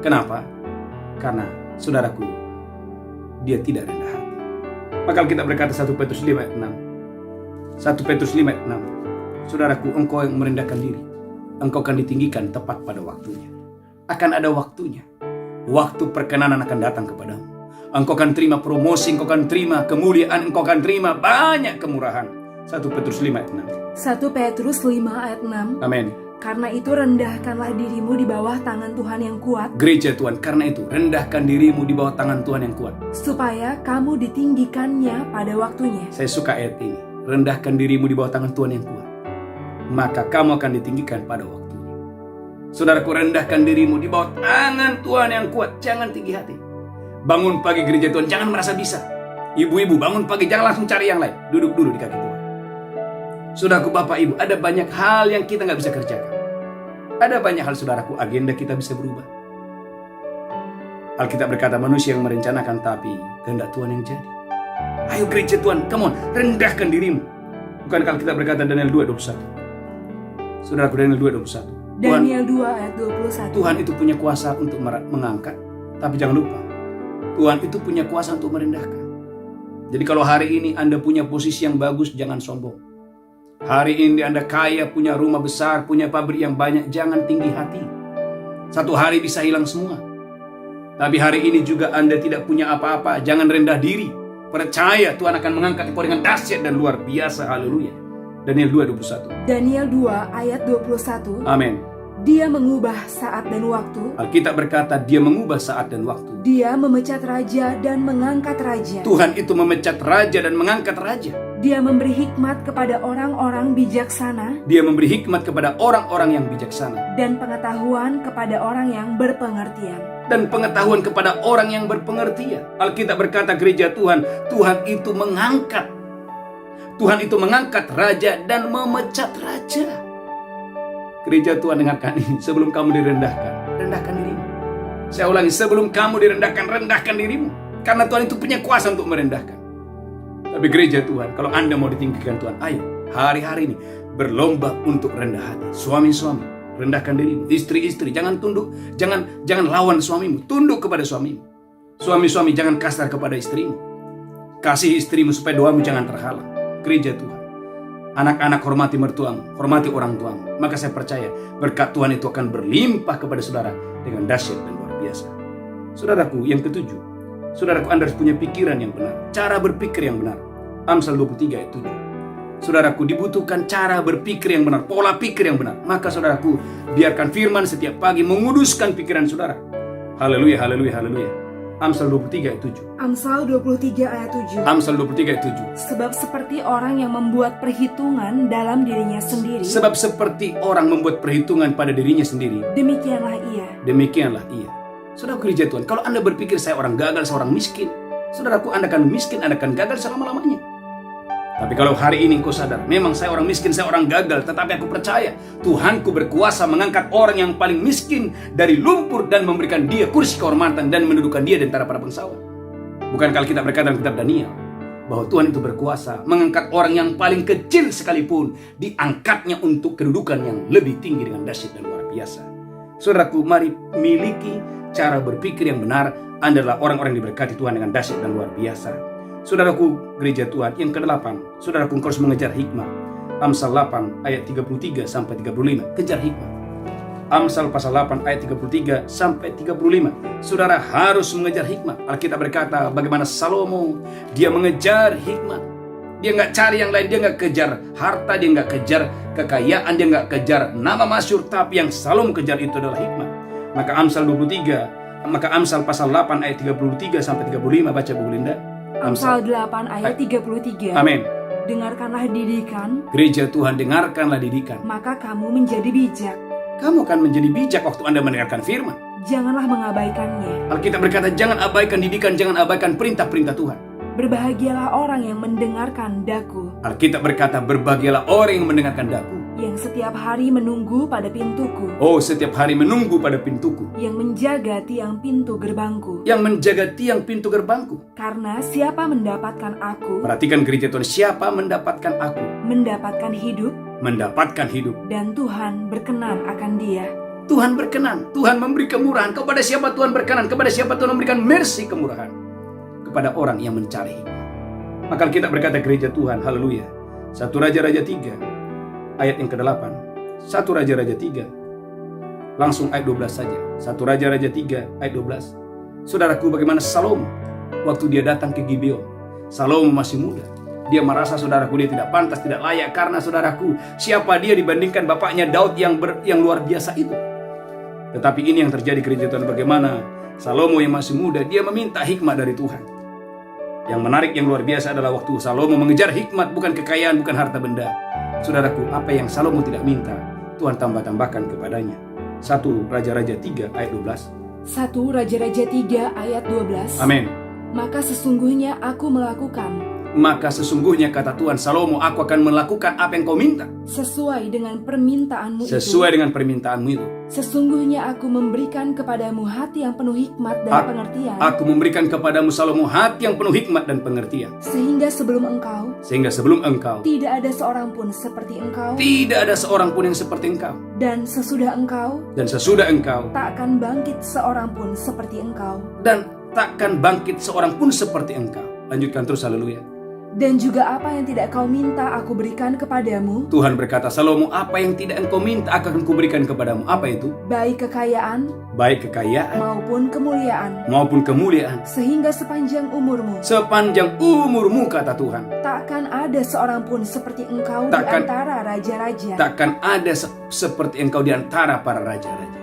S2: Kenapa? Karena saudaraku, dia tidak rendah hati. Maka kita berkata 1 Petrus 5 ayat 6. 1 Petrus 5 ayat 6. Saudaraku, engkau yang merendahkan diri, engkau akan ditinggikan tepat pada waktunya. Akan ada waktunya. Waktu perkenanan akan datang kepadamu. Engkau akan terima promosi, engkau akan terima kemuliaan, engkau akan terima banyak kemurahan. 1 Petrus 5 ayat 6.
S3: 1 Petrus 5 ayat 6.
S2: Amin.
S3: Karena itu rendahkanlah dirimu di bawah tangan Tuhan yang kuat.
S2: Gereja Tuhan, karena itu rendahkan dirimu di bawah tangan Tuhan yang kuat,
S3: supaya kamu ditinggikannya pada waktunya.
S2: Saya suka ayat ini. Rendahkan dirimu di bawah tangan Tuhan yang kuat, maka kamu akan ditinggikan pada waktunya. Saudaraku, rendahkan dirimu di bawah tangan Tuhan yang kuat. Jangan tinggi hati. Bangun pagi gereja Tuhan, jangan merasa bisa. Ibu-ibu bangun pagi, jangan langsung cari yang lain. Duduk dulu di kaki Tuhan. Saudaraku, Bapak Ibu, ada banyak hal yang kita nggak bisa kerjakan. Ada banyak hal, saudaraku, agenda kita bisa berubah. Alkitab berkata manusia yang merencanakan, tapi kehendak Tuhan yang jadi. Ayo gereja Tuhan, come on, rendahkan dirimu. Bukankah Alkitab berkata Daniel 2:21? Saudaraku, Daniel 2:21.
S3: Daniel 2 ayat 21.
S2: Tuhan itu punya kuasa untuk mengangkat, tapi jangan lupa, Tuhan itu punya kuasa untuk merendahkan. Jadi kalau hari ini Anda punya posisi yang bagus, jangan sombong. Hari ini Anda kaya, punya rumah besar, punya pabrik yang banyak, jangan tinggi hati. Satu hari bisa hilang semua. Tapi hari ini juga Anda tidak punya apa-apa, jangan rendah diri. Percaya Tuhan akan mengangkat engkau dengan dahsyat dan luar biasa. Haleluya. Daniel 2:21.
S3: Daniel 2 ayat 21.
S2: Amin.
S3: Dia mengubah saat dan waktu.
S2: Alkitab berkata dia mengubah saat dan waktu.
S3: Dia memecat raja dan mengangkat raja.
S2: Tuhan itu memecat raja dan mengangkat raja.
S3: Dia memberi hikmat kepada orang-orang bijaksana.
S2: Dia memberi hikmat kepada orang-orang yang bijaksana.
S3: Dan pengetahuan kepada orang yang berpengertian.
S2: Dan pengetahuan kepada orang yang berpengertian. Alkitab berkata gereja Tuhan, Tuhan itu mengangkat. Tuhan itu mengangkat raja dan memecat raja. Gereja Tuhan, dengarkan ini. Sebelum kamu direndahkan, rendahkan dirimu. Saya ulangi, sebelum kamu direndahkan, rendahkan dirimu. Karena Tuhan itu punya kuasa untuk merendahkan. Tapi gereja Tuhan, kalau Anda mau ditinggikan Tuhan, ayo hari-hari ini berlomba untuk rendah hati. Suami-suami, rendahkan dirimu. Istri-istri, jangan tunduk, jangan lawan suamimu, tunduk kepada suamimu. Suami-suami, jangan kasar kepada istrimu. Kasih istrimu supaya doamu jangan terhalang. Gereja Tuhan, anak-anak hormati mertuamu, hormati orang tuamu. Maka saya percaya berkat Tuhan itu akan berlimpah kepada saudara dengan dahsyat dan luar biasa. Saudaraku, yang ketujuh, saudaraku, Anda harus punya pikiran yang benar, cara berpikir yang benar. Amsal 23 ayat 7. Saudaraku, dibutuhkan cara berpikir yang benar, pola pikir yang benar. Maka saudaraku, biarkan firman setiap pagi menguduskan pikiran saudara. Haleluya, haleluya, haleluya. Amsal 23 ayat 7.
S3: Amsal 23 ayat 7.
S2: Amsal 23 ayat 7.
S3: Sebab seperti orang yang membuat perhitungan dalam dirinya sendiri.
S2: Sebab seperti orang membuat perhitungan pada dirinya sendiri.
S3: Demikianlah ia.
S2: Demikianlah ia. Saudaraku gereja Tuhan, kalau Anda berpikir saya orang gagal, saya orang miskin, saudaraku, Anda akan miskin, Anda akan gagal selama-lamanya. Tapi kalau hari ini engkau sadar, memang saya orang miskin, saya orang gagal, tetapi aku percaya Tuhanku berkuasa mengangkat orang yang paling miskin dari lumpur dan memberikan dia kursi kehormatan dan mendudukan dia di antara para bangsawan. Bukankah kita berkata dalam kitab Daniel bahwa Tuhan itu berkuasa mengangkat orang yang paling kecil sekalipun, diangkatnya untuk kedudukan yang lebih tinggi dengan dahsyat dan luar biasa. Saudaraku, mari miliki cara berpikir yang benar. Anda adalah orang-orang yang diberkati Tuhan dengan dahsyat dan luar biasa. Saudaraku gereja Tuhan, yang ke-8, saudaraku, engkau harus mengejar hikmat. Amsal 8 ayat 33 sampai 35. Kejar hikmat. Amsal pasal 8 ayat 33 sampai 35. Saudara harus mengejar hikmat. Alkitab berkata bagaimana Salomo, dia mengejar hikmat. Dia nggak cari yang lain, dia nggak kejar harta, dia nggak kejar kekayaan, dia nggak kejar nama masyhur, tapi yang Salomo kejar itu adalah hikmat. Maka Amsal pasal 8 ayat 33 sampai 35, baca Bu Linda.
S3: Amsal 8 ayat 33.
S2: Amin.
S3: Dengarkanlah didikan.
S2: Gereja Tuhan, dengarkanlah didikan.
S3: Maka kamu menjadi bijak.
S2: Kamu akan menjadi bijak waktu Anda mendengarkan firman.
S3: Janganlah mengabaikannya.
S2: Alkitab berkata jangan abaikan didikan, jangan abaikan perintah-perintah Tuhan.
S3: Berbahagialah orang yang mendengarkan daku.
S2: Alkitab berkata berbahagialah orang yang mendengarkan daku.
S3: yang setiap hari menunggu pada pintuku,
S2: Oh, setiap hari menunggu pada pintuku,
S3: yang menjaga tiang pintu gerbangku.
S2: yang menjaga tiang pintu gerbangku.
S3: Karena siapa mendapatkan aku,
S2: Perhatikan gereja Tuhan, siapa mendapatkan aku,
S3: mendapatkan hidup,
S2: mendapatkan hidup.
S3: dan Tuhan berkenan akan dia.
S2: Tuhan berkenan, Tuhan memberi kemurahan. Kepada siapa Tuhan berkenan? Kepada siapa Tuhan memberikan mercy, kemurahan? Kepada orang yang mencari hikmat. Maka kita berkata gereja Tuhan, haleluya. 1 Raja-Raja 3 ayat yang ke-8. 1 Raja-Raja 3 langsung ayat 12 saja. 1 Raja-Raja 3 ayat 12. Saudaraku, bagaimana Salomo waktu dia datang ke Gibeon. Salomo masih muda. Dia merasa, saudaraku, dia tidak pantas, tidak layak. Karena saudaraku, siapa dia dibandingkan bapaknya Daud yang luar biasa itu. Tetapi ini yang terjadi gereja Tuhan, bagaimana Salomo yang masih muda, dia meminta hikmat dari Tuhan. Yang menarik, yang luar biasa adalah waktu Salomo mengejar hikmat, bukan kekayaan, bukan harta benda. Saudaraku, apa yang Salomo tidak minta, Tuhan tambah-tambahkan kepadanya. 1 Raja-Raja 3 ayat 12.
S3: 1 Raja-Raja 3 ayat 12.
S2: Amin.
S3: Maka sesungguhnya aku melakukan,
S2: Maka sesungguhnya kata Tuhan, Salomo, aku akan melakukan apa yang kau minta.
S3: sesuai dengan permintaanmu itu.
S2: Sesuai dengan permintaanmu itu.
S3: Sesungguhnya aku memberikan kepadamu hati yang penuh hikmat dan pengertian.
S2: Aku memberikan kepadamu, Salomo, hati yang penuh hikmat dan pengertian.
S3: Sehingga sebelum engkau
S2: Tidak ada seorang pun yang seperti engkau.
S3: dan sesudah engkau
S2: Tak akan bangkit seorang pun seperti engkau. Lanjutkan terus, haleluya.
S3: Dan juga apa yang tidak kau minta aku berikan kepadamu,
S2: Tuhan berkata, Salomo, apa yang tidak engkau minta akan kuberikan kepadamu. Apa itu?
S3: baik kekayaan
S2: Baik kekayaan
S3: maupun kemuliaan,
S2: sehingga sepanjang umurmu, kata Tuhan,
S3: takkan ada seorang pun seperti engkau di
S2: Takkan-
S3: antara raja-raja.
S2: takkan ada seperti engkau di antara para raja-raja.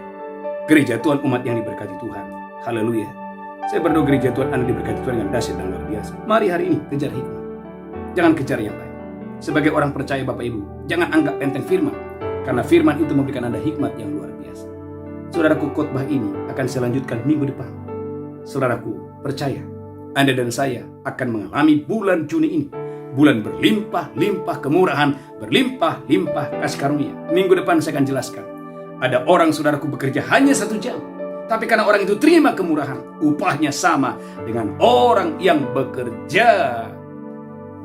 S2: Gereja Tuhan, umat yang diberkati Tuhan, haleluya. Saya berdoa gereja Tuhan Anda diberkati Tuhan dengan dahsyat dan luar biasa. Mari hari ini kejar hikmat, jangan kejar yang lain. Sebagai orang percaya Bapak Ibu, jangan anggap enteng firman, karena firman itu memberikan Anda hikmat yang luar biasa. Saudaraku, khotbah ini akan saya lanjutkan minggu depan. Saudaraku, percaya, Anda dan saya akan mengalami bulan Juni ini, bulan berlimpah-limpah kemurahan, berlimpah-limpah kasih karunia. Minggu depan saya akan jelaskan. Ada orang, saudaraku, bekerja hanya 1 jam, tapi karena orang itu terima kemurahan, upahnya sama dengan orang yang bekerja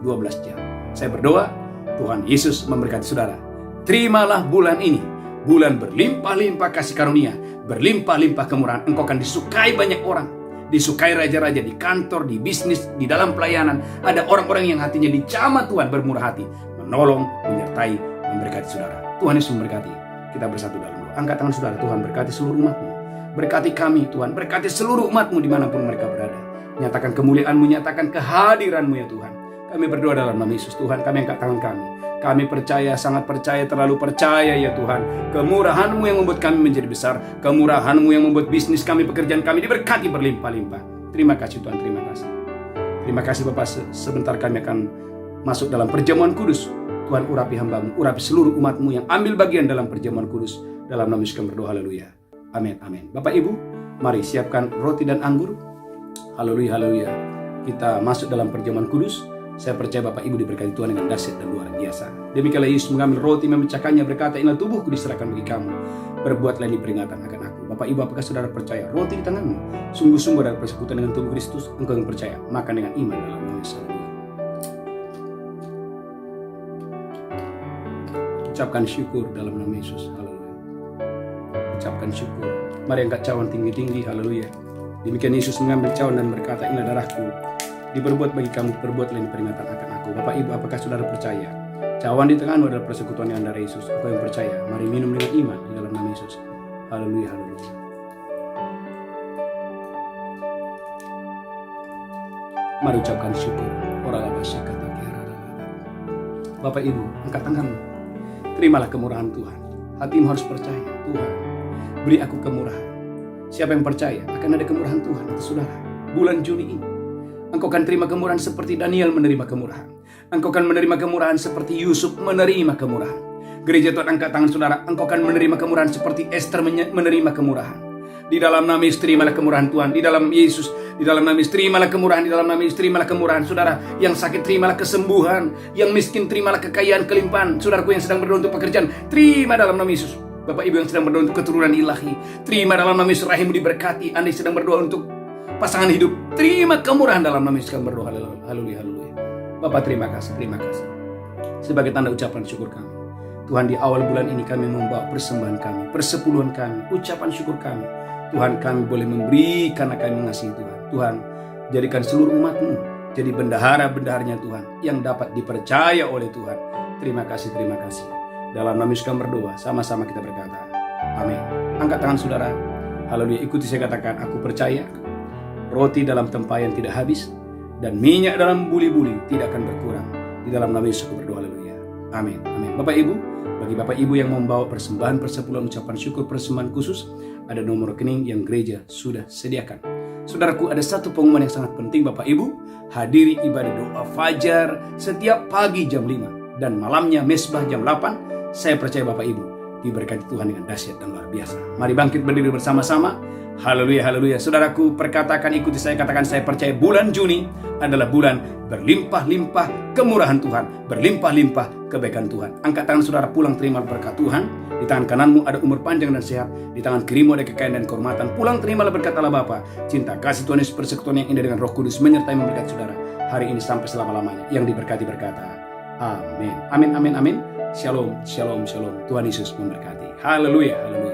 S2: 12 jam. Saya berdoa, Tuhan Yesus memberkati saudara. Terimalah bulan ini, bulan berlimpah-limpah kasih karunia, berlimpah-limpah kemurahan. Engkau akan disukai banyak orang, disukai raja-raja di kantor, di bisnis, di dalam pelayanan. Ada orang-orang yang hatinya dijamah Tuhan, bermurah hati, menolong, menyertai, memberkati saudara. Tuhan Yesus memberkati. Kita bersatu dalam doa. Angkat tangan saudara. Tuhan berkati seluruh umatmu. Berkati kami Tuhan, berkati seluruh umatmu dimanapun mereka berada. Nyatakan kemuliaan-Mu, nyatakan kehadiran-Mu ya Tuhan. Kami berdoa dalam nama Yesus Tuhan. Kami angkat tangan kami. Kami percaya, sangat percaya, terlalu percaya ya Tuhan. Kemurahan-Mu yang membuat kami menjadi besar. Kemurahan-Mu yang membuat bisnis kami, pekerjaan kami diberkati berlimpah-limpah. Terima kasih Tuhan, terima kasih. Terima kasih Bapak. Sebentar kami akan masuk dalam perjamuan kudus. Tuhan, urapi hamba-Mu, urapi seluruh umat-Mu yang ambil bagian dalam perjamuan kudus. Dalam nama Yesus kami berdoa, haleluya. Amin, amin. Bapak Ibu, mari siapkan roti dan anggur. Haleluya, haleluya. Kita masuk dalam perjamuan kudus. Saya percaya Bapak Ibu diberkati Tuhan dengan dahsyat dan luar biasa. Demikianlah Yesus mengambil roti, memecahkannya, berkata, inilah tubuhku diserahkan bagi kamu. Berbuatlah ini peringatan akan aku. Bapak Ibu, apakah saudara percaya roti di tanganmu sungguh-sungguh adalah persekutuan dengan tubuh Kristus? Engkau yang percaya, makan dengan iman dalam nama Yesus. Ucapkan syukur dalam nama Yesus. Haleluya. Ucapkan syukur. Mari angkat cawan tinggi-tinggi. Haleluya. Demikian Yesus mengambil cawan dan berkata, inilah darahku, diperbuat bagi kamu, perbuatlah ini peringatan akan aku. Bapak Ibu, apakah saudara percaya? Cawan di tanganmu adalah persekutuan yang darah Yesus. Engkau yang percaya, mari minum dengan iman di dalam nama Yesus. Haleluya, haleluya. Mari ucapkan syukur. Bapak Ibu, angkat tanganmu. Terimalah kemurahan Tuhan. Hatimu harus percaya, Tuhan, beri aku kemurahan. Siapa yang percaya akan ada kemurahan Tuhan atas saudara. Bulan Juni ini, engkau akan terima kemurahan seperti Daniel menerima kemurahan. Engkau akan menerima kemurahan seperti Yusuf menerima kemurahan. Gereja Tuhan, angkat tangan saudara. Engkau akan menerima kemurahan seperti Esther menerima kemurahan. Di dalam nama Yesus terimalah kemurahan Tuhan. Di dalam Yesus, di dalam nama Yesus terimalah kemurahan. Di dalam nama Yesus terimalah kemurahan. Saudara yang sakit terimalah kesembuhan. Yang miskin terimalah kekayaan, kelimpahan. Saudaraku yang sedang berdoa untuk pekerjaan, terima dalam nama Yesus. Bapak Ibu yang sedang berdoa untuk keturunan ilahi, terima dalam nama Yesus. Rahimmu diberkati. Anda yang sedang berdoa untuk pasangan hidup, terima kemurahan dalam nama Yesus. Kami berdoa. Haleluya, haleluya. Bapak terima kasih, terima kasih. Sebagai tanda ucapan syukur kami, Tuhan, di awal bulan ini kami membawa persembahan kami, persepuluhan kami, ucapan syukur kami. Tuhan, kami boleh memberi karena kami mengasihi Tuhan. Tuhan, jadikan seluruh umat-Mu jadi bendahara-bendaharanya Tuhan, yang dapat dipercaya oleh Tuhan. Terima kasih, terima kasih. Dalam nama Yesus kami berdoa, sama-sama kita berkata, amin. Angkat tangan saudara, haleluya, ikuti saya katakan, aku percaya roti dalam tempayan tidak habis, dan minyak dalam buli-buli tidak akan berkurang. Di dalam nama Yesus aku berdoa, haleluya. Amin, amin. Bapak Ibu, bagi Bapak Ibu yang membawa persembahan persepuluhan ucapan syukur, persembahan khusus, ada nomor rekening yang gereja sudah sediakan. Saudaraku, ada satu pengumuman yang sangat penting Bapak Ibu. Hadiri ibadah doa fajar setiap pagi jam 5 dan malamnya mesbah jam 8. Saya percaya Bapak Ibu diberkati Tuhan dengan dahsyat dan luar biasa. Mari bangkit berdiri bersama-sama. Haleluya, haleluya. Saudaraku, perkatakan, ikuti saya katakan, saya percaya bulan Juni adalah bulan berlimpah-limpah kemurahan Tuhan, berlimpah-limpah kebaikan Tuhan. Angkat tangan saudara, pulang terima berkat Tuhan. Di tangan kananmu ada umur panjang dan sehat, di tangan kirimu ada kekayaan dan kehormatan. Pulang terimalah berkat Allah Bapa, cinta kasih Tuhan Yesus, persekutuan yang indah dengan Roh Kudus menyertai memberkati saudara hari ini sampai selama-lamanya. Yang diberkati berkata, amin. Amin, amin, amin. Shalom, shalom, shalom. Tuhan Yesus memberkati. Haleluya, haleluya.